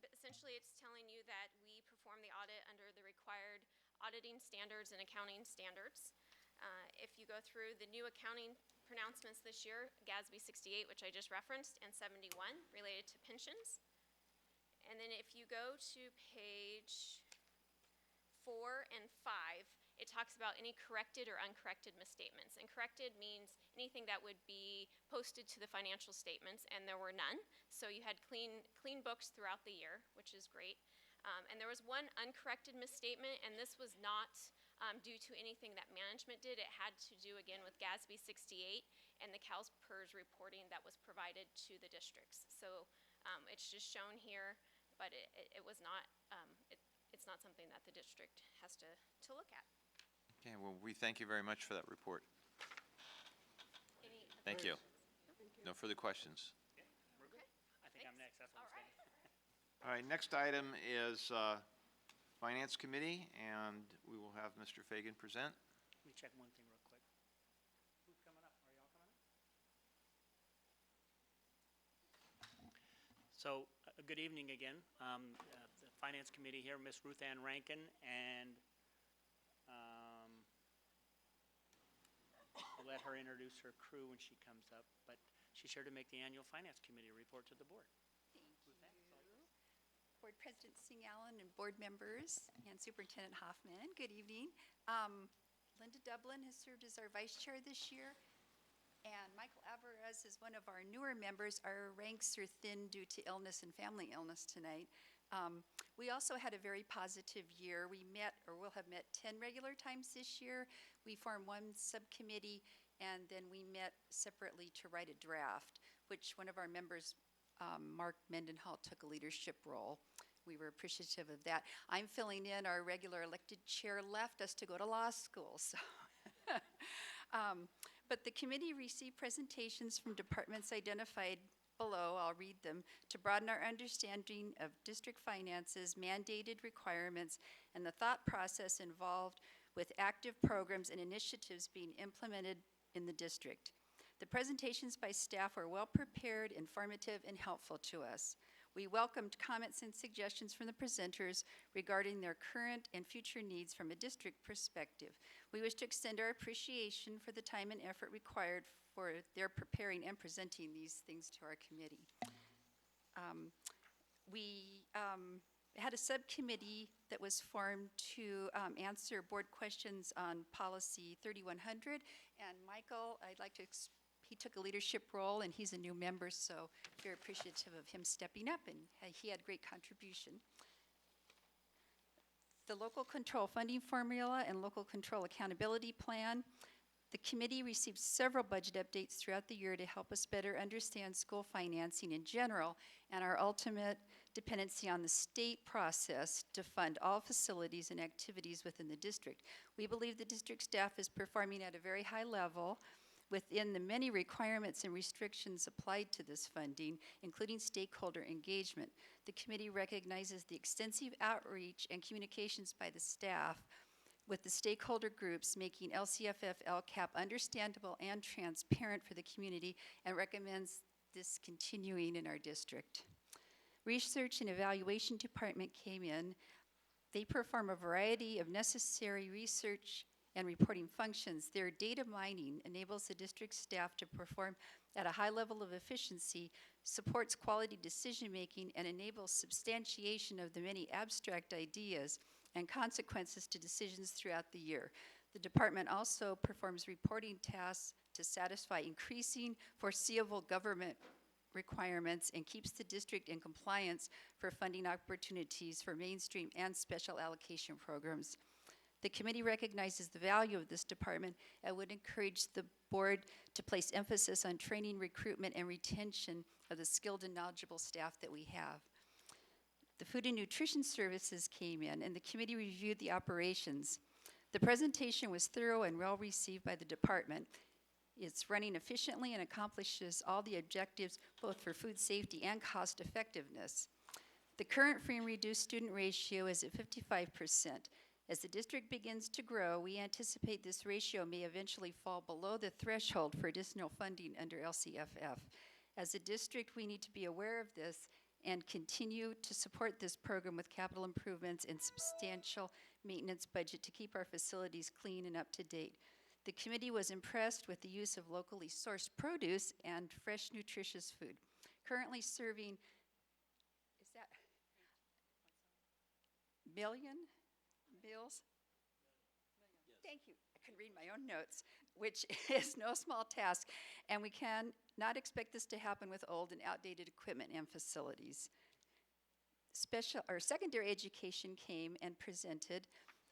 But essentially, it's telling you that we perform the audit under the required auditing standards and accounting standards. If you go through the new accounting pronouncements this year, GASB 68, which I just referenced, and 71 related to pensions. And then if you go to page 4 and 5, it talks about any corrected or uncorrected misstatements. And corrected means anything that would be posted to the financial statements, and there were none. So you had clean books throughout the year, which is great. And there was one uncorrected misstatement, and this was not due to anything that management did. It had to do, again, with GASB 68 and the CalPERS reporting that was provided to the districts. So it's just shown here, but it was not, it's not something that the district has to look at. Okay, well, we thank you very much for that report. Any other Thank you. questions? No further questions. Okay. I think I'm next, that's what I'm saying. All right, next item is Finance Committee, and we will have Mr. Fagan present. Let me check one thing real quick. Who's coming up? Are y'all coming up? So, good evening again. The Finance Committee here, Ms. Ruth Ann Rankin, and I'll let her introduce her crew when she comes up, but she's here to make the annual Finance Committee report to the board. Thank you. Board President Singh Allen and board members and Superintendent Hoffman, good evening. Linda Dublin has served as our vice chair this year, and Michael Alvarez is one of our newer members. Our ranks are thin due to illness and family illness tonight. We also had a very positive year. We met, or will have met, 10 regular times this year. We formed one subcommittee, and then we met separately to write a draft, which one of our members, Mark Mendenhall, took a leadership role. We were appreciative of that. I'm filling in. Our regular elected chair left us to go to law school, so. But the committee received presentations from departments identified below, I'll read them, to broaden our understanding of district finances, mandated requirements, and the thought process involved with active programs and initiatives being implemented in the district. The presentations by staff were well prepared, informative, and helpful to us. We welcomed comments and suggestions from the presenters regarding their current and future needs from a district perspective. We wish to extend our appreciation for the time and effort required for their preparing and presenting these things to our committee. We had a subcommittee that was formed to answer board questions on policy 3100, and Michael, I'd like to he took a leadership role, and he's a new member, so very appreciative of him stepping up, and he had great contribution. The local control funding formula and local control accountability plan. The committee received several budget updates throughout the year to help us better understand school financing in general and our ultimate dependency on the state process to fund all facilities and activities within the district. We believe the district staff is performing at a very high level within the many requirements and restrictions applied to this funding, including stakeholder engagement. The committee recognizes the extensive outreach and communications by the staff with the stakeholder groups, making LCFF LCAP understandable and transparent for the community, and recommends this continuing in our district. Research and Evaluation Department came in. They perform a variety of necessary research and reporting functions. Their data mining enables the district staff to perform at a high level of efficiency, supports quality decision-making, and enables substantiation of the many abstract ideas and consequences to decisions throughout the year. The department also performs reporting tasks to to satisfy increasing foreseeable government requirements and keeps the district in compliance for funding opportunities for mainstream and special allocation programs. The committee recognizes the value of this department and would encourage the board to place emphasis on training, recruitment, and retention of the skilled and knowledgeable staff that we have. The Food and Nutrition Services came in, and the committee reviewed the operations. The presentation was thorough and well received by the department. It's running efficiently and accomplishes all the objectives both for food safety and cost effectiveness. The current free and reduced student ratio is at 55%. As the district begins to grow, we anticipate this ratio may eventually fall below the threshold for additional funding under LCFF. As a district, we need to be aware of this and continue to support this program with capital improvements and substantial maintenance budget to keep our facilities clean and up to date. The committee was impressed with the use of locally sourced produce and fresh, nutritious food. Currently serving, is that million meals? Thank you. I can read my own notes, which is no small task, and we can not expect this to happen with old and outdated equipment and facilities. Secondary education came and presented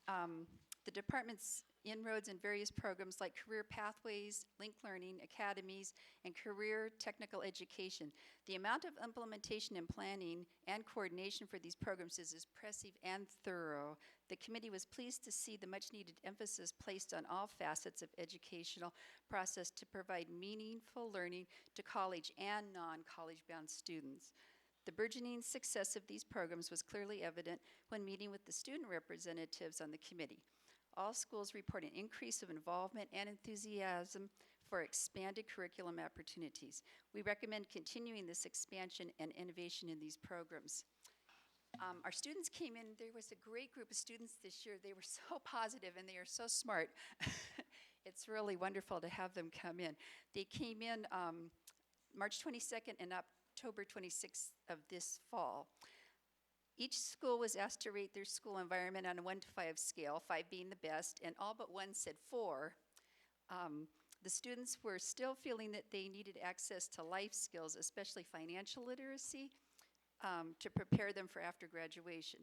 the department's inroads in various programs like career pathways, linked learning, academies, and career technical education. The amount of implementation and planning and coordination for these programs is impressive and thorough. The committee was pleased to see the much-needed emphasis placed on all facets of educational process to provide meaningful learning to college and non-college bound students. The burgeoning success of these programs was clearly evident when meeting with the student representatives on the committee. All schools report an increase of involvement and enthusiasm for expanded curriculum opportunities. We recommend continuing this expansion and innovation in these programs. Our students came in, there was a great group of students this year. They were so positive and they are so smart. It's really wonderful to have them come in. They came in March 22nd and October 26th of this fall. Each school was asked to rate their school environment on a 1 to 5 scale, 5 being the best, and all but one said 4. The students were still feeling that they needed access to life skills, especially financial literacy, to prepare them for after graduation.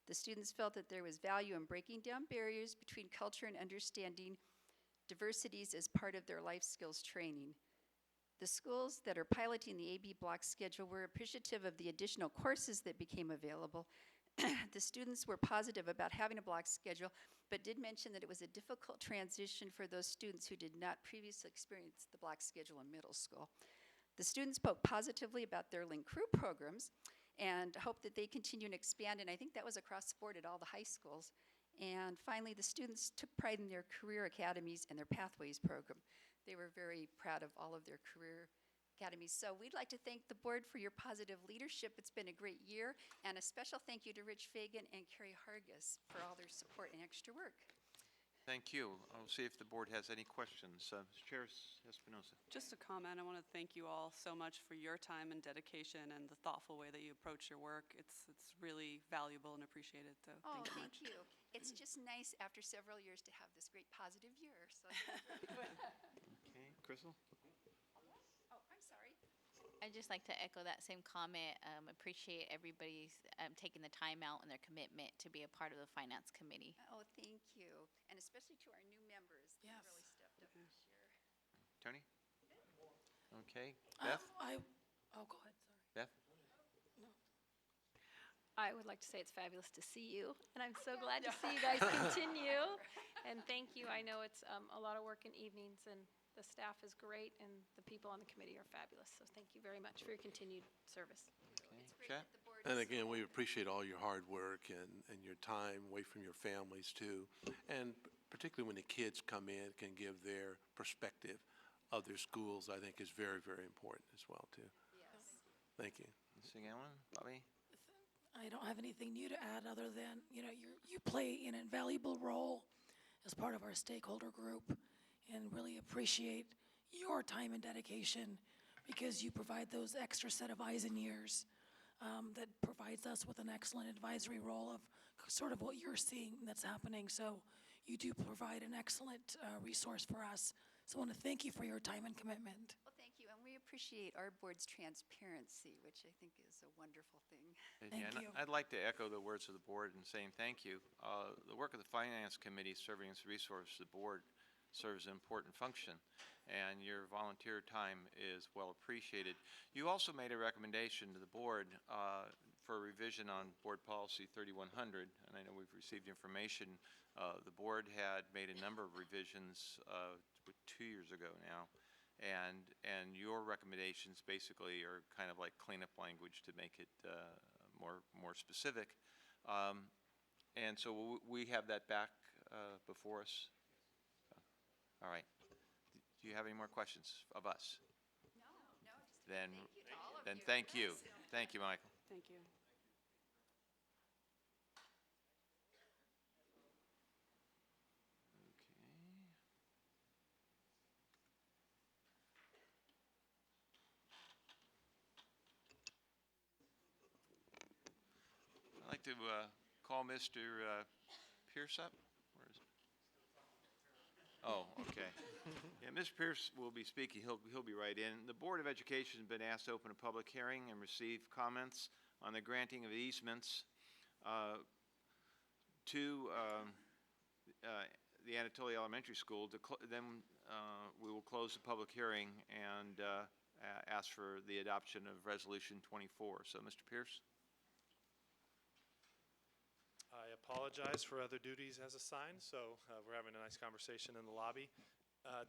The students felt that there was value in breaking down barriers between culture and understanding diversities as part of their life skills training. The schools that are piloting the AB block schedule were appreciative of the additional courses that became available. The students were positive about having a block schedule, but did mention that it was a difficult transition for those students who did not previously experience the block schedule in middle school. The students spoke positively about their Link Crew programs and hope that they continue and expand, and I think that was across the board at all the high schools. And finally, the students took pride in their career academies and their Pathways program. They were very proud of all of their career academies. So we'd like to thank the board for your positive leadership. It's been a great year. And a special thank you to Rich Fagan and Carrie Hargis for all their support and extra work. Thank you. I'll see if the board has any questions. Chair Espinoza. Just a comment. I want to thank you all so much for your time and dedication and the thoughtful way that you approach your work. It's really valuable and appreciated. So Oh, thank you thank much. you. It's just nice after several years to have this great positive year. So. Okay, Crystal? Oh, I'm sorry. I'd just like to echo that same comment. Appreciate everybody's taking the time out and their commitment to be a part of the Finance Committee. Oh, thank you. And especially to our new members. They Yes. really stepped up this year. Tony? Okay. Beth? Oh, go ahead, sorry. Beth? I would like to say it's fabulous to see you, and I'm so glad to see you guys continue. And thank you. I know it's a lot of work in evenings, and the staff is great, and the people on the committee are fabulous. So thank you very much for your continued service. Okay. Chet? And again, we appreciate all your hard work and your time away from your families too. And particularly when the kids come in, can give their perspective of their schools, I think is very, very important as well too. Yes. Thank you. Ms. Allen? Bobby? I don't have anything new to add other than, you play an invaluable role as part of our stakeholder group and really appreciate your time and dedication because you provide those extra set of eyes and ears that provides us with an excellent advisory role of sort of what you're seeing that's happening. So you do provide an excellent resource for us So I want to thank you for your time and commitment. Well, thank you, and we appreciate our board's transparency, which I think is a wonderful thing. Thank And you. I'd like to echo the words of the board in saying thank you. The work of the Finance Committee serving as a resource to the board serves an important function, and your volunteer time is well appreciated. You also made a recommendation to the board for a revision on Board Policy 3100, and I know we've received information. The board had made a number of revisions 2 years ago now, and your recommendations basically are kind of like cleanup language to make it more specific. And so we have that back before us. All right. Do you have any more questions of us? No, just Then, thank you to all of then you. thank you. Thank you, Michael. Thank you. I'd like to call Mr. Pierce up. Where is he? Oh, okay. Yeah, Mr. Pierce will be speaking. He'll be right in. The Board of Education has been asked to open a public hearing and receive comments on the granting of easements to the Anatolia Elementary School. Then we will close the public hearing and ask for the adoption of Resolution 24. So, Mr. Pierce? I apologize for other duties as assigned, so we're having a nice conversation in the lobby.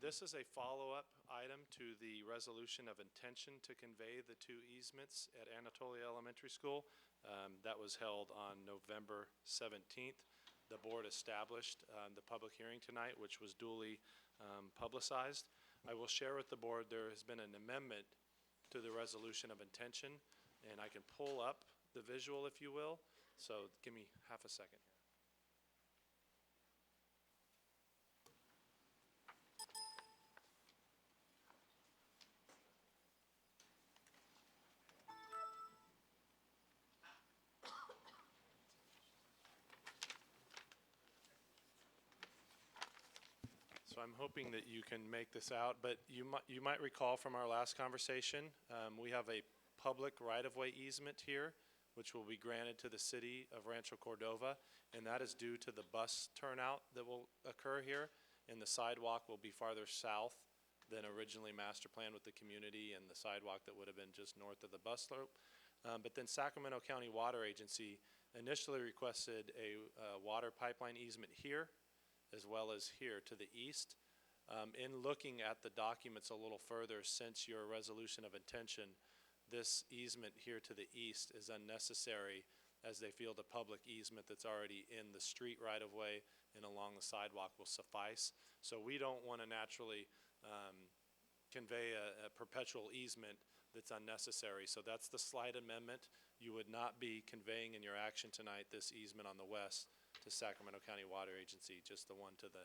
This is a follow-up item to the resolution of intention to convey the 2 easements at Anatolia Elementary School. That was held on November 17th. The board established the public hearing tonight, which was duly publicized. I will share with the board there has been an amendment to the resolution of intention, and I can pull up the visual, if you will. So give me half a second here. So I'm hoping that you can make this out, but you might recall from our last conversation, we have a public right-of-way easement here, which will be granted to the city of Rancho Cordova, and that is due to the bus turnout that will occur here, and the sidewalk will be farther south than originally master planned with the community, and the sidewalk that would have been just north of the bus loop. But then Sacramento County Water Agency initially requested a water pipeline easement here, as well as here to the east. In looking at the documents a little further since your resolution of intention, this easement here to the east is unnecessary, as they feel the public easement that's already in the street right-of-way and along the sidewalk will suffice. So we don't want to naturally convey a perpetual easement that's unnecessary. So that's the slight amendment. You would not be conveying in your action tonight this easement on the west to Sacramento County Water Agency, just the one to the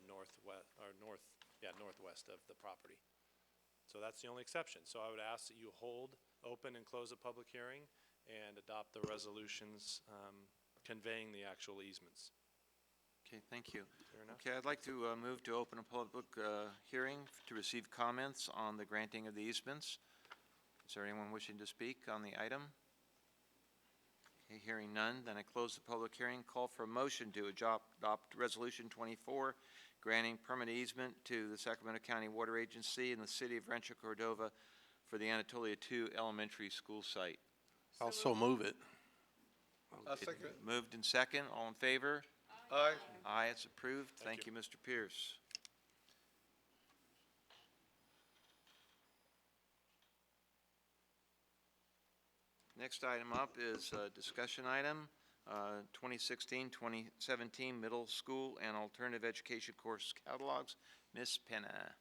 northwest, or northwest of the property. So that's the only exception. So I would ask that you hold open and close a public hearing and adopt the resolutions conveying the actual easements. Okay, thank you. Fair enough? Okay, I'd like to move to open a public hearing to receive comments on the granting of the easements. Is there anyone wishing to speak on the item? Okay, hearing none, then I close the public hearing. Call for a motion to adopt Resolution 24, granting permanent easement to the Sacramento County Water Agency in the city of Rancho Cordova for the Anatolia II Elementary School site. Also move it. I'll second it. Moved in second. All in favor? Aye. Aye, it's approved. Thank you, Mr. Pierce. Next item up is a discussion item, 2016-2017 Middle School and Alternative Education Course Catalogs. Ms. Penna.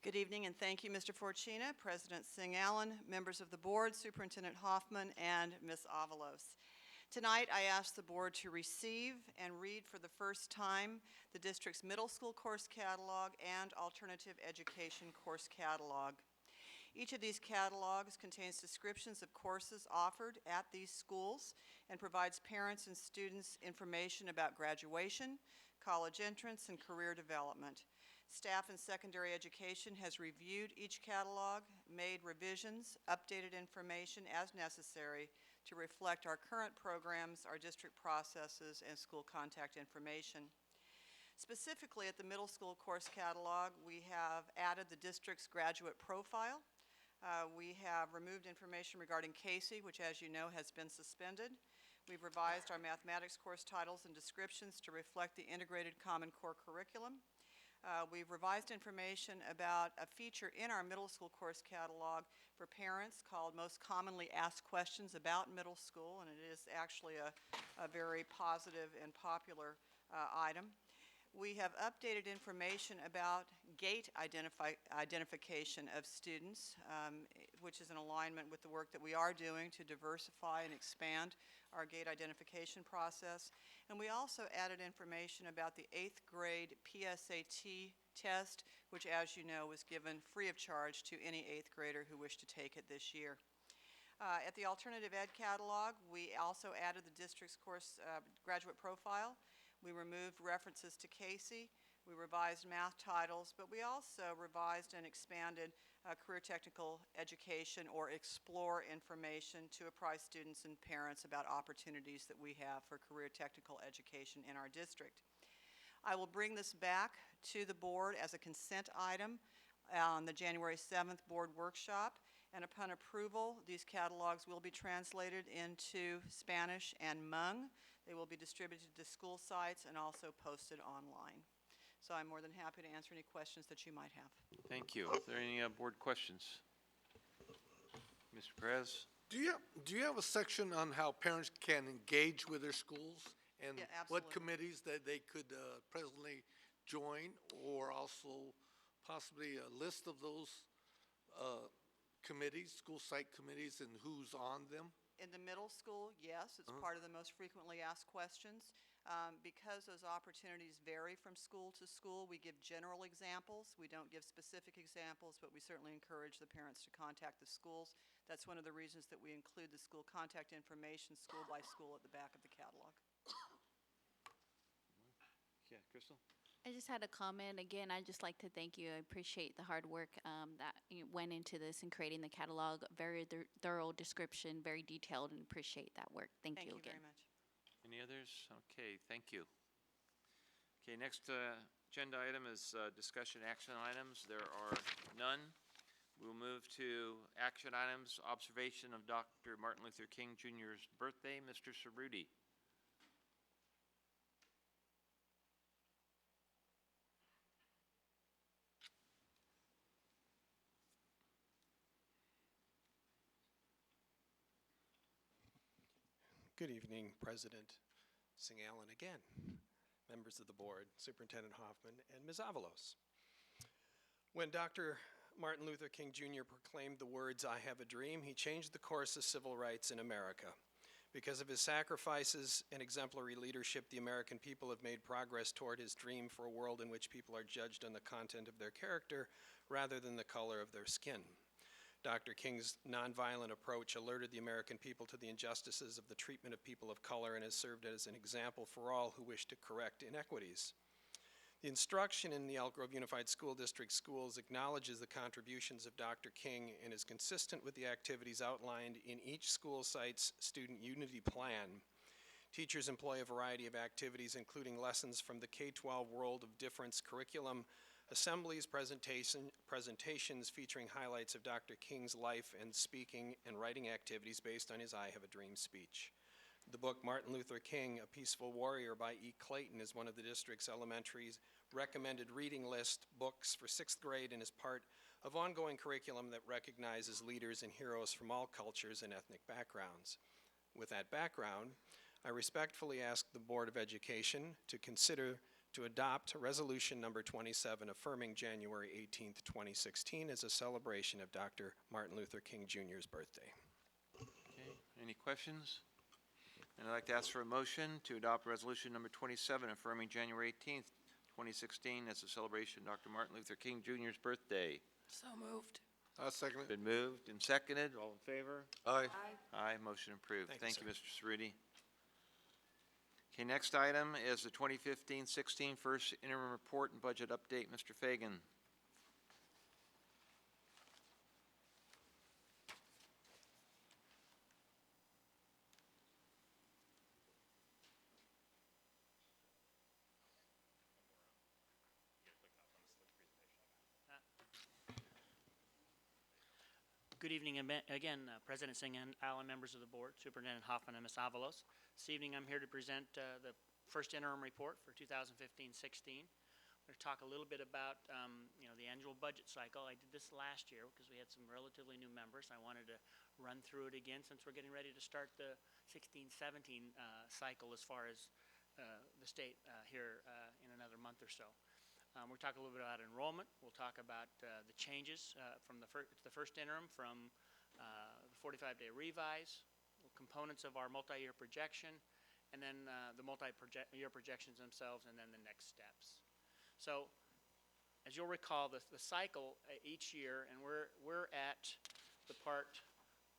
Good evening, and thank you, Mr. Fortuna, President Singh Allen, members of the board, Superintendent Hoffman, and Ms. Avalos. Tonight, I ask the board to receive and read for the first time the district's middle school course catalog and alternative education course catalog. Each of these catalogs contains descriptions of courses offered at these schools and provides parents and students information about graduation, college entrance, and career development. Staff in secondary education has reviewed each catalog, made revisions, updated information as necessary to reflect our current programs, our district processes, and school contact information. Specifically, at the middle school course catalog, we have added the district's graduate profile. We have removed information regarding Casey, which, as you know, has been suspended. We've revised our mathematics course titles and descriptions to reflect the integrated Common Core curriculum. We've revised information about a feature in our middle school course catalog for parents called Most Commonly Asked Questions About Middle School, and it is actually a very positive and popular item. We have updated information about gate identification of students, which is in alignment with the work that we are doing to diversify and expand our gate identification process. And we also added information about the 8th grade PSAT test, which, as you know, was given free of charge to any 8th grader who wished to take it this year. At the alternative ed catalog, we also added the district's course graduate profile. We removed references to Casey. We revised math titles, but we also revised and expanded career technical education or explore information to apprise students and parents about opportunities that we have for career technical education in our district. I will bring this back to the board as a consent item on the January 7th board workshop, and upon approval, these catalogs will be translated into Spanish and Hmong. They will be distributed to school sites and also posted online. So I'm more than happy to answer any questions that you might have. Thank you. Are there any board questions? Mr. Perez? Do you have a section on how parents can engage with their schools? And Yeah, what absolutely. committees that they could presently join, or also possibly a list of those committees, school site committees, and who's on them? In the middle school, yes, it's part of the most frequently asked questions. Because those opportunities vary from school to school, we give general examples. We don't give specific examples, but we certainly encourage the parents to contact the schools. That's one of the reasons that we include the school contact information school by school at the back of the catalog. Yeah, Crystal? I just had a comment. Again, I'd just like to thank you. I appreciate the hard work that went into this and creating the catalog. Very thorough description, very detailed, and appreciate that work. Thank you again. Very much. Any others? Okay, thank you. Okay, next agenda item is discussion action items. There are none. We'll move to action items, observation of Dr. Martin Luther King Jr.'s birthday. Mr. Cerruti. Good evening, President Singh Allen again, members of the board, Superintendent Hoffman, and Ms. Avalos. When Dr. Martin Luther King Jr. proclaimed the words, "I have a dream," he changed the course of civil rights in America. Because of his sacrifices and exemplary leadership, the American people have made progress toward his dream for a world in which people are judged on the content of their character rather than the color of their skin. Dr. King's nonviolent approach alerted the American people to the injustices of the treatment of people of color and has served as an example for all who wish to correct inequities. The instruction in the Elk Grove Unified School District schools acknowledges the contributions of Dr. King and is consistent with the activities outlined in each school site's Student Unity Plan. Teachers employ a variety of activities, including lessons from the K-12 World of Difference curriculum, assemblies, presentations featuring highlights of Dr. King's life and speaking and writing activities based on his I Have a Dream speech. The book Martin Luther King, A Peaceful Warrior by E. Clayton is one of the district's elementary's recommended reading list books for 6th grade and is part of ongoing curriculum that recognizes leaders and heroes from all cultures and ethnic backgrounds. With that background, I respectfully ask the Board of Education to consider to adopt Resolution Number 27 affirming January 18th, 2016 as a celebration of Dr. Martin Luther King Jr.'s birthday. Okay, any questions? And I'd like to ask for a motion to adopt Resolution Number 27 affirming January 18th, 2016 as a celebration of Dr. Martin Luther King Jr.'s birthday. So moved. I'll second it. Been moved and seconded. All in favor? Aye. Aye, motion approved. Thank you, Thank you, Mr. Cerruti. Okay, next item is the 2015-16 first interim report and budget update. Mr. Fagan. Good evening again, President Singh and Allen, members of the board, Superintendent Hoffman, and Ms. Avalos. This evening, I'm here to present the first interim report for 2015-16. I'm going to talk a little bit about, the annual budget cycle. I did this last year because we had some relatively new members. I wanted to run through it again since we're getting ready to start the 16-17 cycle as far as the state here in another month or so. We'll talk a little bit about enrollment. We'll talk about the changes from the first interim from the 45-day revise, components of our multi-year projection, and then the multi-year projections themselves, and then the next steps. So, as you'll recall, the cycle each year, and we're at the part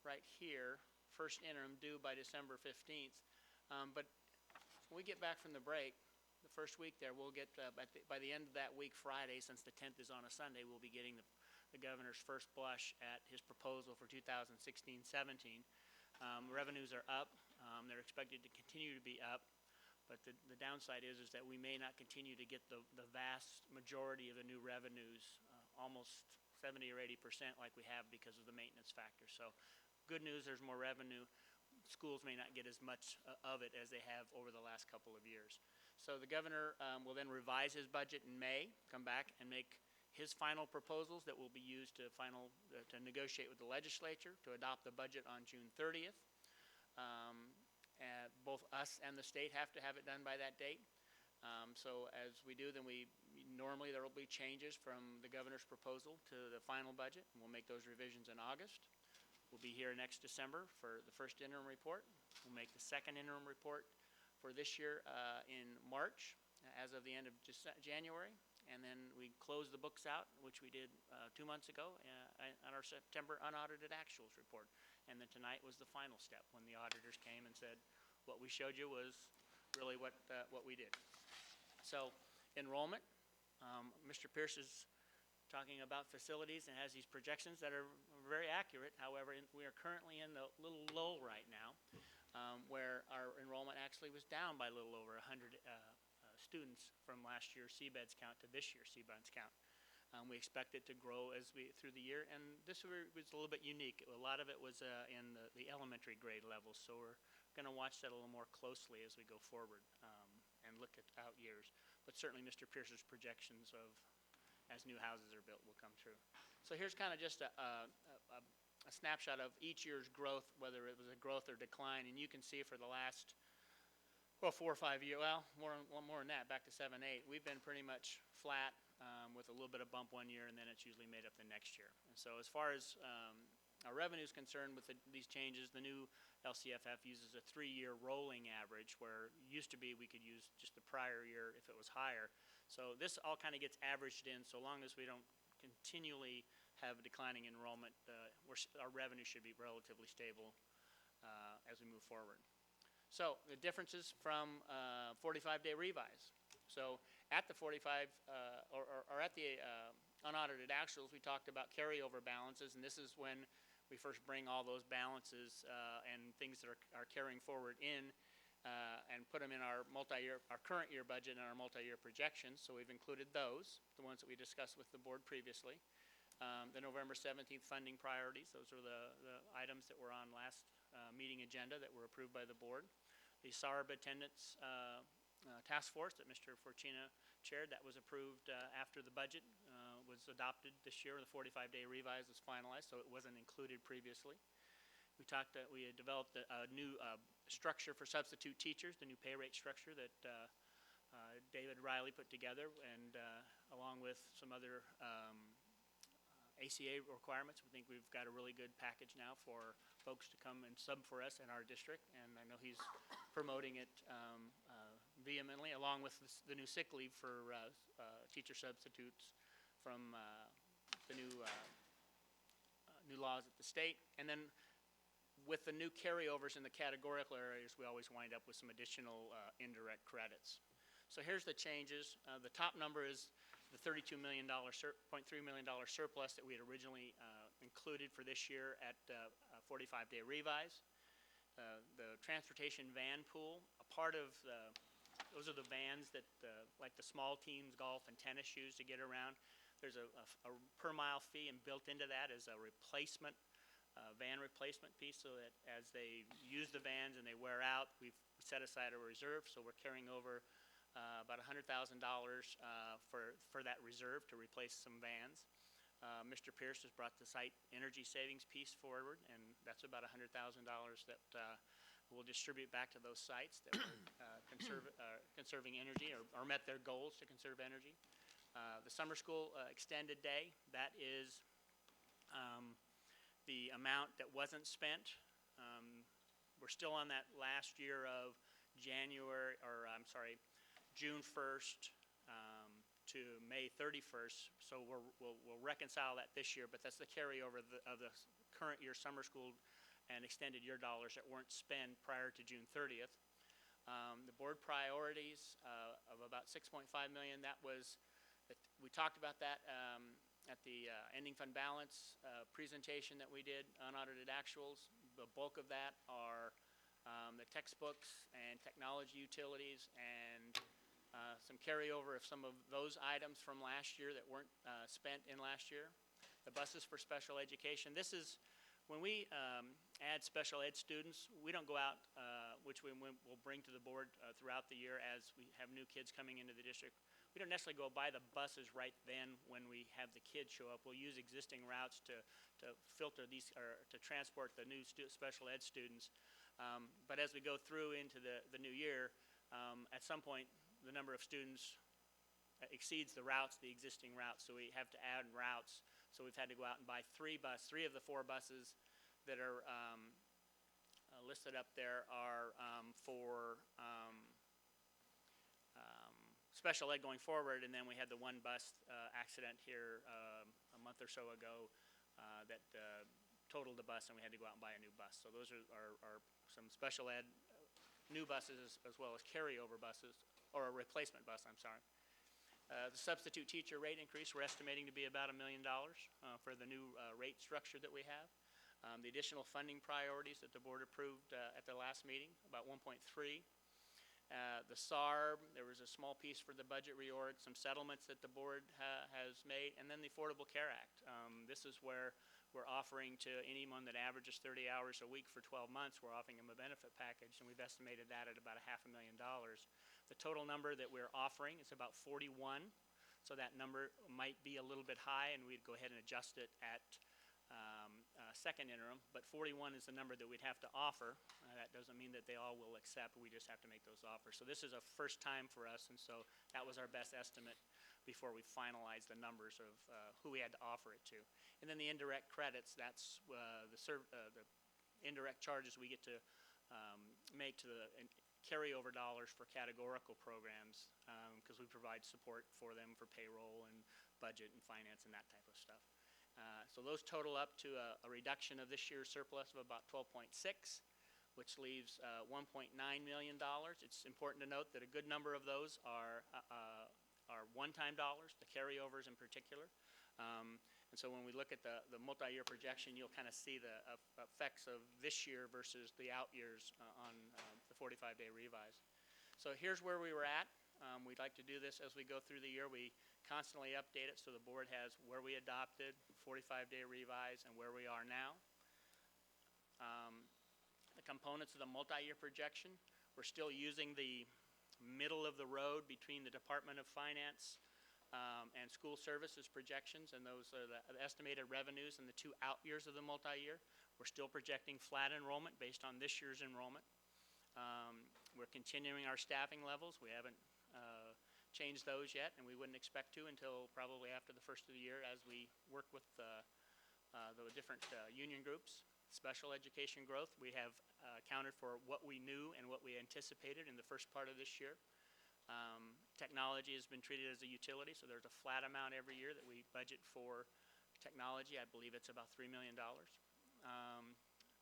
right here, first interim due by December 15th. But when we get back from the break, the first week there, we'll get, by the end of that week, Friday, since the 10th is on a Sunday, we'll be getting the governor's first blush at his proposal for 2016-17. Revenues are up. They're expected to continue to be up. But the downside is that we may not continue to get the vast majority of the new revenues, almost 70 or 80% like we have because of the maintenance factor. So good news, there's more revenue. Schools may not get as much of it as they have over the last couple of years. So the governor will then revise his budget in May, come back and make his final proposals that will be used to negotiate with the legislature to adopt the budget on June 30th. Both us and the state have to have it done by that date. So as we do, then normally there will be changes from the governor's proposal to the final budget, and we'll make those revisions in August. We'll be here next December for the first interim report. We'll make the second interim report for this year in March, as of the end of January, and then we close the books out, which we did 2 months ago on our September unaudited actuals report. And then tonight was the final step when the auditors came and said, what we showed you was really what we did. So enrollment, Mr. Pierce is talking about facilities and has these projections that are very accurate. However, we are currently in the little lull right now, where our enrollment actually was down by a little over 100 students from last year's CBEDS count to this year's CBEDS count. We expect it to grow through the year, and this was a little bit unique. A lot of it was in the elementary grade levels, so we're going to watch that a little more closely as we go forward and look at out years. But certainly Mr. Pierce's projections of as new houses are built will come true. So here's kind of just a snapshot of each year's growth, whether it was a growth or decline, and you can see for the last, 4 or 5 years, more than that, back to 7, 8, we've been pretty much flat with a little bit of bump one year, and then it's usually made up the next year. And so as far as our revenue is concerned with these changes, the new LCFF uses a 3-year rolling average, where it used to be we could use just the prior year if it was higher. So this all kind of gets averaged in, so long as we don't continually have a declining enrollment, our revenue should be relatively stable as we move forward. So the differences from 45-day revise. So at the 45, or at the unaudited actuals, we talked about carryover balances, and this is when we first bring all those balances and things that are carrying forward in and put them in our current year budget and our multi-year projections. So we've included those, the ones that we discussed with the board previously. The November 17th funding priorities, those are the items that were on last meeting agenda that were approved by the board. The SARB attendance task force that Mr. Forcina chaired, that was approved after the budget was adopted this year. The 45-day revise was finalized, so it wasn't included previously. We had developed a new structure for substitute teachers, the new pay rate structure that David Riley put together, and along with some other ACA requirements. We think we've got a really good package now for folks to come and sub for us in our district, and I know he's promoting it vehemently, along with the new sick leave for teacher substitutes from the new laws at the state. And then with the new carryovers in the categorical areas, we always wind up with some additional indirect credits. So here's the changes. The top number is the $32 million, $0.3 million surplus that we had originally included for this year at 45-day revise. The transportation van pool, a part of those are the vans that like the small teams, golf and tennis use to get around. There's a per mile fee, and built into that is a replacement, van replacement piece, so that as they use the vans and they wear out, we've set aside a reserve, so we're carrying over about $100,000 for that reserve to replace some vans. Mr. Pierce has brought the site energy savings piece forward, and that's about $100,000 that we'll distribute back to those sites that were conserving energy or met their goals to conserve energy. The summer school extended day, that is the amount that wasn't spent. We're still on that last year of June 1st to May 31st, so we'll reconcile that this year, but that's the carryover of the current year summer school and extended year dollars that weren't spent prior to June 30th. The board priorities of about $6.5 million, we talked about that at the ending fund balance presentation that we did, unaudited actuals. The bulk of that are the textbooks and technology utilities, and some carryover of some of those items from last year that weren't spent in last year. The buses for special education. This is when we add special ed students, we don't go out, which we'll bring to the board throughout the year as we have new kids coming into the district. We don't necessarily go buy the buses right then when we have the kids show up. We'll use existing routes to filter these, or to transport the new special ed students. But as we go through into the new year, at some point, the number of students exceeds the existing routes, so we have to add routes. So we've had to go out and buy three of the four buses that are listed up there are for special ed going forward, and then we had the one bus accident here a month or so ago that totaled the bus, and we had to go out and buy a new bus. So those are some special ed new buses as well as carryover buses, or a replacement bus, I'm sorry. The substitute teacher rate increase, we're estimating to be about $1 million for the new rate structure that we have. The additional funding priorities that the board approved at the last meeting, about 1.3. The SARB, there was a small piece for the budget reorg, some settlements that the board has made, and then the Affordable Care Act. This is where we're offering to anyone that averages 30 hours a week for 12 months, we're offering them a benefit package, and we've estimated that at about $500,000. The total number that we're offering is about 41, so that number might be a little bit high, and we'd go ahead and adjust it at second interim, but 41 is the number that we'd have to offer. That doesn't mean that they all will accept, we just have to make those offers. So this is a first time for us, and so that was our best estimate before we finalized the numbers of who we had to offer it to. And then the indirect credits, that's the indirect charges we get to make to the carryover dollars for categorical programs, because we provide support for them for payroll and budget and finance and that type of stuff. So those total up to a reduction of this year's surplus of about 12.6, which leaves $1.9 million. It's important to note that a good number of those are one-time dollars, the carryovers in particular. And so when we look at the multi-year projection, you'll kind of see the effects of this year versus the out years on the 45-day revise. So here's where we were at. We'd like to do this as we go through the year. We constantly update it so the board has where we adopted, 45-day revise, and where we are now. The components of the multi-year projection, we're still using the middle of the road between the Department of Finance and School Services projections, and those are the estimated revenues in the 2 out years of the multi-year. We're still projecting flat enrollment based on this year's enrollment. We're continuing our staffing levels. We haven't changed those yet, and we wouldn't expect to until probably after the first of the year as we work with the different union groups. Special education growth, we have accounted for what we knew and what we anticipated in the first part of this year. Technology has been treated as a utility, so there's a flat amount every year that we budget for technology. I believe it's about $3 million.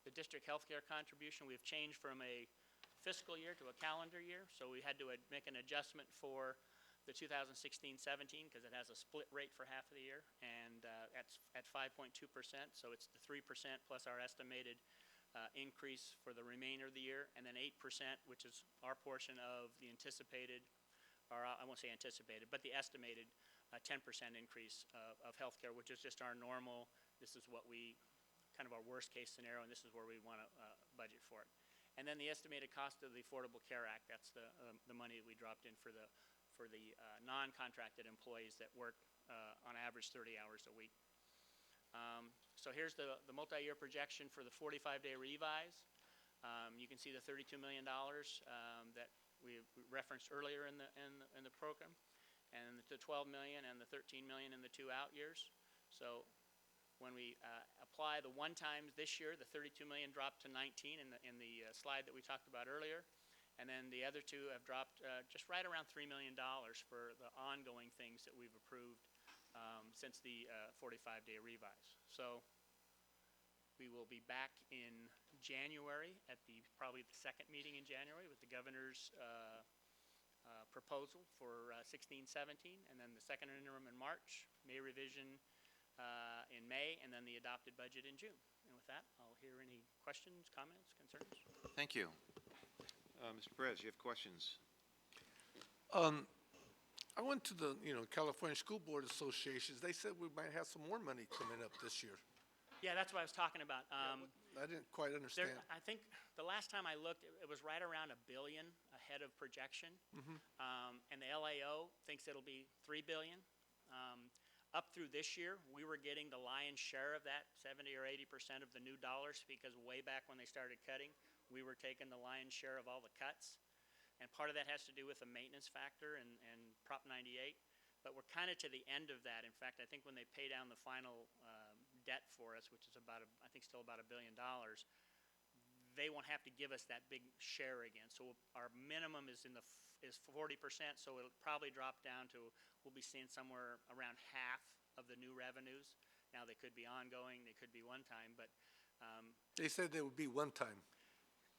the district healthcare contribution. We've changed from a fiscal year to a calendar year, so we had to make an adjustment for the 2016-17 because it has a split rate for half of the year, and at 5.2%, so it's the 3% plus our estimated increase for the remainder of the year, and then 8%, which is our portion of the anticipated, or I won't say anticipated, but the estimated 10% increase of healthcare, which is just our normal, this is what we, kind of our worst case scenario, and this is where we want to budget for it. And then the estimated cost of the Affordable Care Act, that's the money that we dropped in for the non-contracted employees that work on average 30 hours a week. So here's the multi-year projection for the 45-day revise. You can see the $32 million that we referenced earlier in the program, and the $12 million and the $13 million in the 2 out years. So when we apply the one-times this year, the $32 million dropped to 19 in the slide that we talked about earlier, and then the other two have dropped just right around $3 million for the ongoing things that we've approved since the 45-day revise. So we will be back in January at probably the second meeting in January with the governor's proposal for 16-17, and then the second interim in March, May revision in May, and then the adopted budget in June. And with that, I'll hear any questions, comments, concerns. Thank you. Mr. Perez, you have questions? I went to the, California School Board Associations. They said we might have some more money coming up this year. Yeah, that's what I was talking about. I didn't quite understand. I think the last time I looked, it was right around $1 billion ahead of projection. And the LAO thinks it'll be $3 billion. Up through this year, we were getting the lion's share of that, 70 or 80% of the new dollars, because way back when they started cutting, we were taking the lion's share of all the cuts. And part of that has to do with the maintenance factor and Prop 98. But we're kind of to the end of that. In fact, I think when they pay down the final debt for us, which is about, I think still about $1 billion, they won't have to give us that big share again. So our minimum is 40%, so it'll probably drop down to, we'll be seeing somewhere around half of the new revenues. Now, they could be ongoing, they could be one time, but They said they would be one time.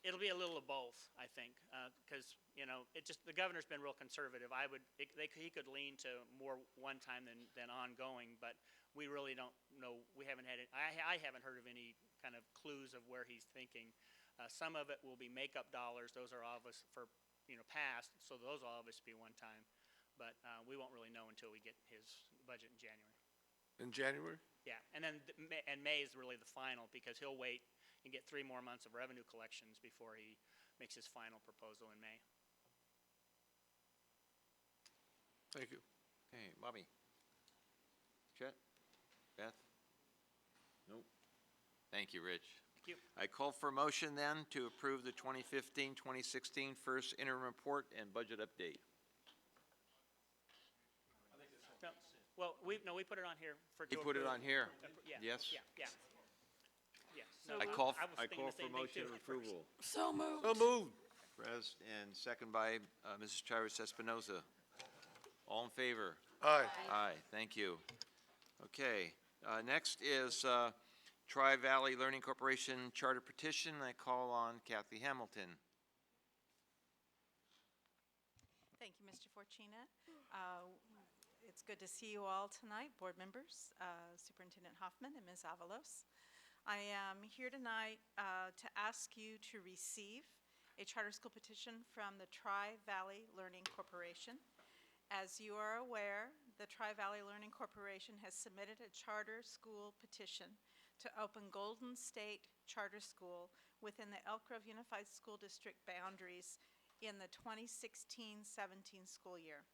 it'll be a little of both, I think, because, the governor's been real conservative. He could lean to more one time than ongoing, but we really don't know. We haven't had it, I haven't heard of any kind of clues of where he's thinking. Some of it will be makeup dollars. Those are obvious for, past, so those will obviously be one time. But we won't really know until we get his budget in January. In January? Yeah, and then May is really the final, because he'll wait and get 3 more months of revenue collections before he makes his final proposal in May. Thank you. Okay, Bobby. Chet? Beth? Nope. Thank you, Rich. Thank you. I call for a motion then to approve the 2015-2016 first interim report and budget update. No, well, we put it on here for. You put it on here? Yeah. Yes? Yeah. No, I was call thinking the for same thing motion too of at first. approval. So moved. So moved. Perez, and second by Mrs. Chavez Espinoza. All in favor? Aye. Aye, thank you. Okay, next is Tri-Valley Learning Corporation Charter Petition. I call on Kathy Hamilton. Thank you, Mr. Fortuna. It's good to see you all tonight, board members, Superintendent Hoffman and Ms. Avalos. I am here tonight to ask you to receive a charter school petition from the Tri-Valley Learning Corporation. As you are aware, the Tri-Valley Learning Corporation has submitted a charter school petition to open Golden State Charter School within the Elk Grove Unified School District boundaries in the 2016-17 school year.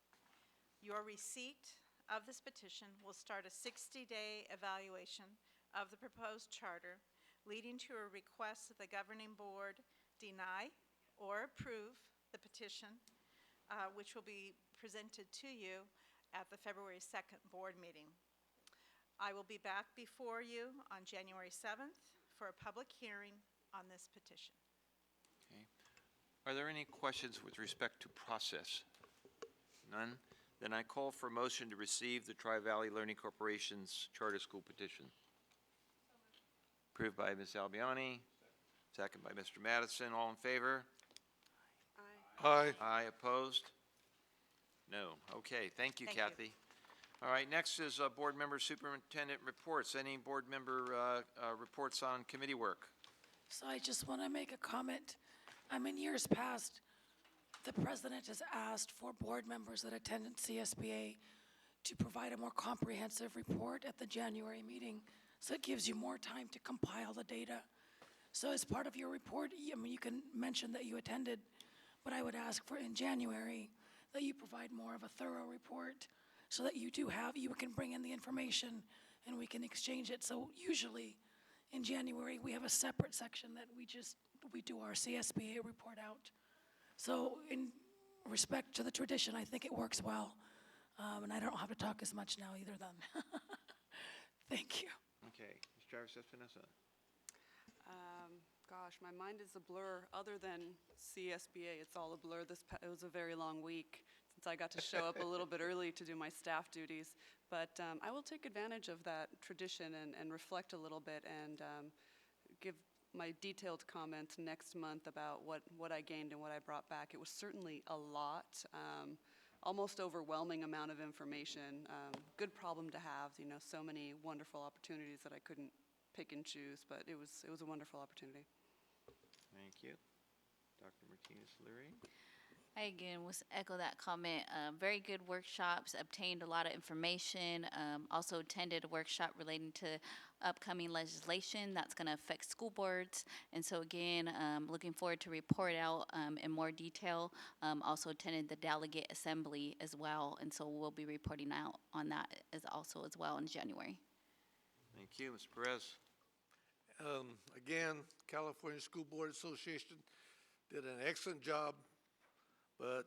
Your receipt of this petition will start a 60-day evaluation of the proposed charter, leading to a request that the governing board deny or approve the petition, which will be presented to you at the February 2nd board meeting. I will be back before you on January 7th for a public hearing on this petition. Okay. Are there any questions with respect to process? None? Then I call for a motion to receive the Tri-Valley Learning Corporation's charter school petition. Approved by Ms. Albiani, Second by Mr. Madison. All in favor? Aye. Aye, opposed? No. Okay, thank you, Thank you. Kathy. All right, next is board member superintendent reports. Any board member reports on committee work? So I just want to make a comment. In years past, the president has asked for board members that attended CSBA to provide a more comprehensive report at the January meeting, so it gives you more time to compile the data. So as part of your report, you can mention that you attended, but I would ask for in January that you provide more of a thorough report so that you can bring in the information and we can exchange it. So usually in January, we have a separate section that we do our CSBA report out. So in respect to the tradition, I think it works well. And I don't have to talk as much now either then. Thank you. Okay, Ms. Travis Espinosa. Gosh, my mind is a blur. Other than CSBA, it's all a blur. It was a very long week since I got to show up a little bit early to do my staff duties. But I will take advantage of that tradition and reflect a little bit and give my detailed comment next month about what I gained and what I brought back. It was certainly a lot, almost overwhelming amount of information. Good problem to have, so many wonderful opportunities that I couldn't pick and choose, but it was a wonderful opportunity. Thank you. Dr. Martinez-Leary. I again was echo that comment. Very good workshops, obtained a lot of information. Also attended a workshop relating to upcoming legislation that's going to affect school boards. And so again, looking forward to report out in more detail. Also attended the delegate assembly as well. And so we'll be reporting out on that as well in January. Thank you. Mr. Perez. Again, California School Board Association did an excellent job, but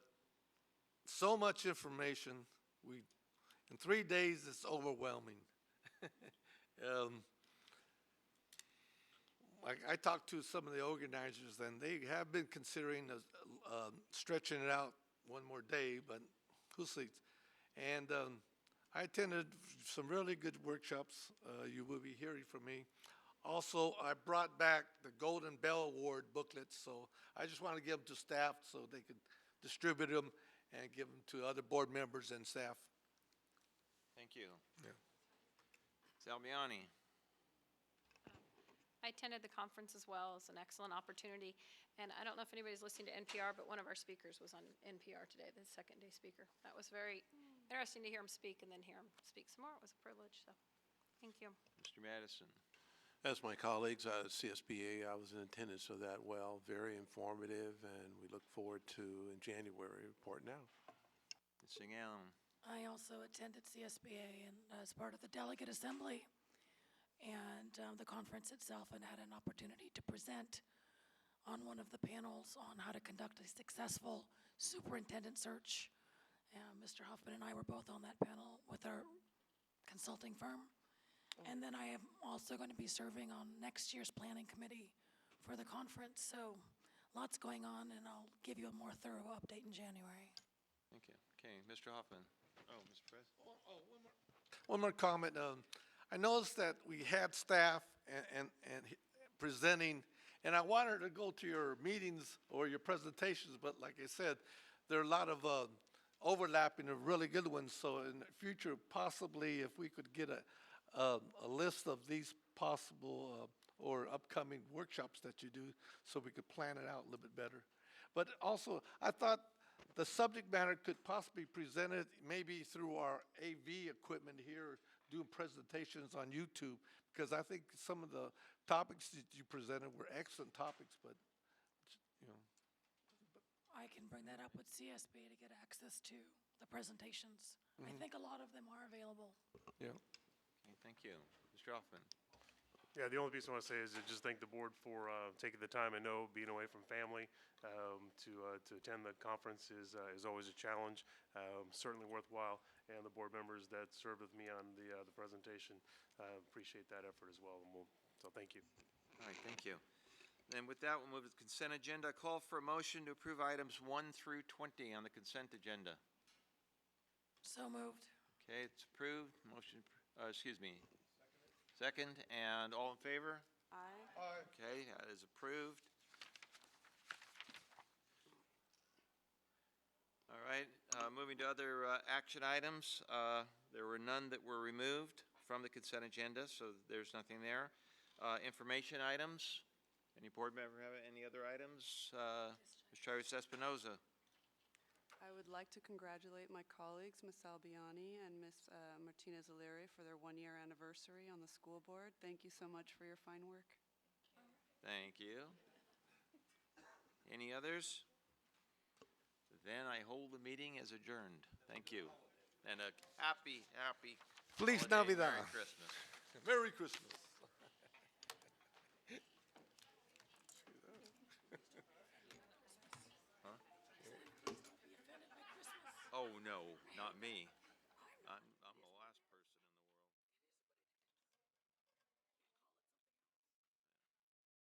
so much information. In 3 days, it's overwhelming. I talked to some of the organizers, and they have been considering stretching it out one more day, but who sees? And I attended some really good workshops. You will be hearing from me. Also, I brought back the Golden Bell Award booklets, so I just want to give them to staff so they could distribute them and give them to other board members and staff. Thank you. Yeah. Salmiani. I attended the conference as well. It's an excellent opportunity. And I don't know if anybody's listening to NPR, but one of our speakers was on NPR today, the second day speaker. That was very interesting to hear him speak and then hear him speak some more. It was a privilege, so thank you. Mr. Madison. As my colleagues at CSBA, I was in attendance of that very informative, and we look forward to, in January, reporting out. Ms. Singh-Allen. I also attended CSBA and as part of the delegate assembly and the conference itself, and had an opportunity to present on one of the panels on how to conduct a successful superintendent search. Mr. Hoffman and I were both on that panel with our consulting firm. And then I am also going to be serving on next year's planning committee for the conference. So lots going on, and I'll give you a more thorough update in January. Thank you. Okay, Mr. Hoffman. Oh, Mr. Perez. One more comment. I noticed that we had staff and presenting, and I wanted to go to your meetings or your presentations, but like I said, there are a lot of overlapping of really good ones. So in the future, possibly if we could get a list of these possible or upcoming workshops that you do, so we could plan it out a little bit better. But also, I thought the subject matter could possibly be presented maybe through our AV equipment here, doing presentations on YouTube, because I think some of the topics that you presented were excellent topics, but, I can bring that up with CSB to get access to the presentations. I think a lot of them are available. Yeah. Okay, thank you. Mr. Hoffman. Yeah, the only piece I want to say is to just thank the board for taking the time. I know being away from family to attend the conference is always a challenge, certainly worthwhile. And the board members that served with me on the presentation appreciate that effort as well. So thank you. All right, thank you. And with that, we'll move to the consent agenda. Call for a motion to approve items 1 through 20 on the consent agenda. So moved. Okay, it's approved. Motion, excuse me. Second, and all in favor? Aye. Okay, That is approved. All right, moving to other action items. There were none that were removed from the consent agenda, so there's nothing there. Information items. Any board member have any other items? Ms. Chavez Espinoza. I would like to congratulate my colleagues, Ms. Albiani and Ms. Martinez-Aleri, for their one-year anniversary on the school board. Thank you so much for your fine work. Thank you. Any others? Then I hold the meeting as adjourned. Thank you. And a happy Feliz holiday. Navidad. Merry Christmas. Merry Christmas. Huh? Oh, no, not me.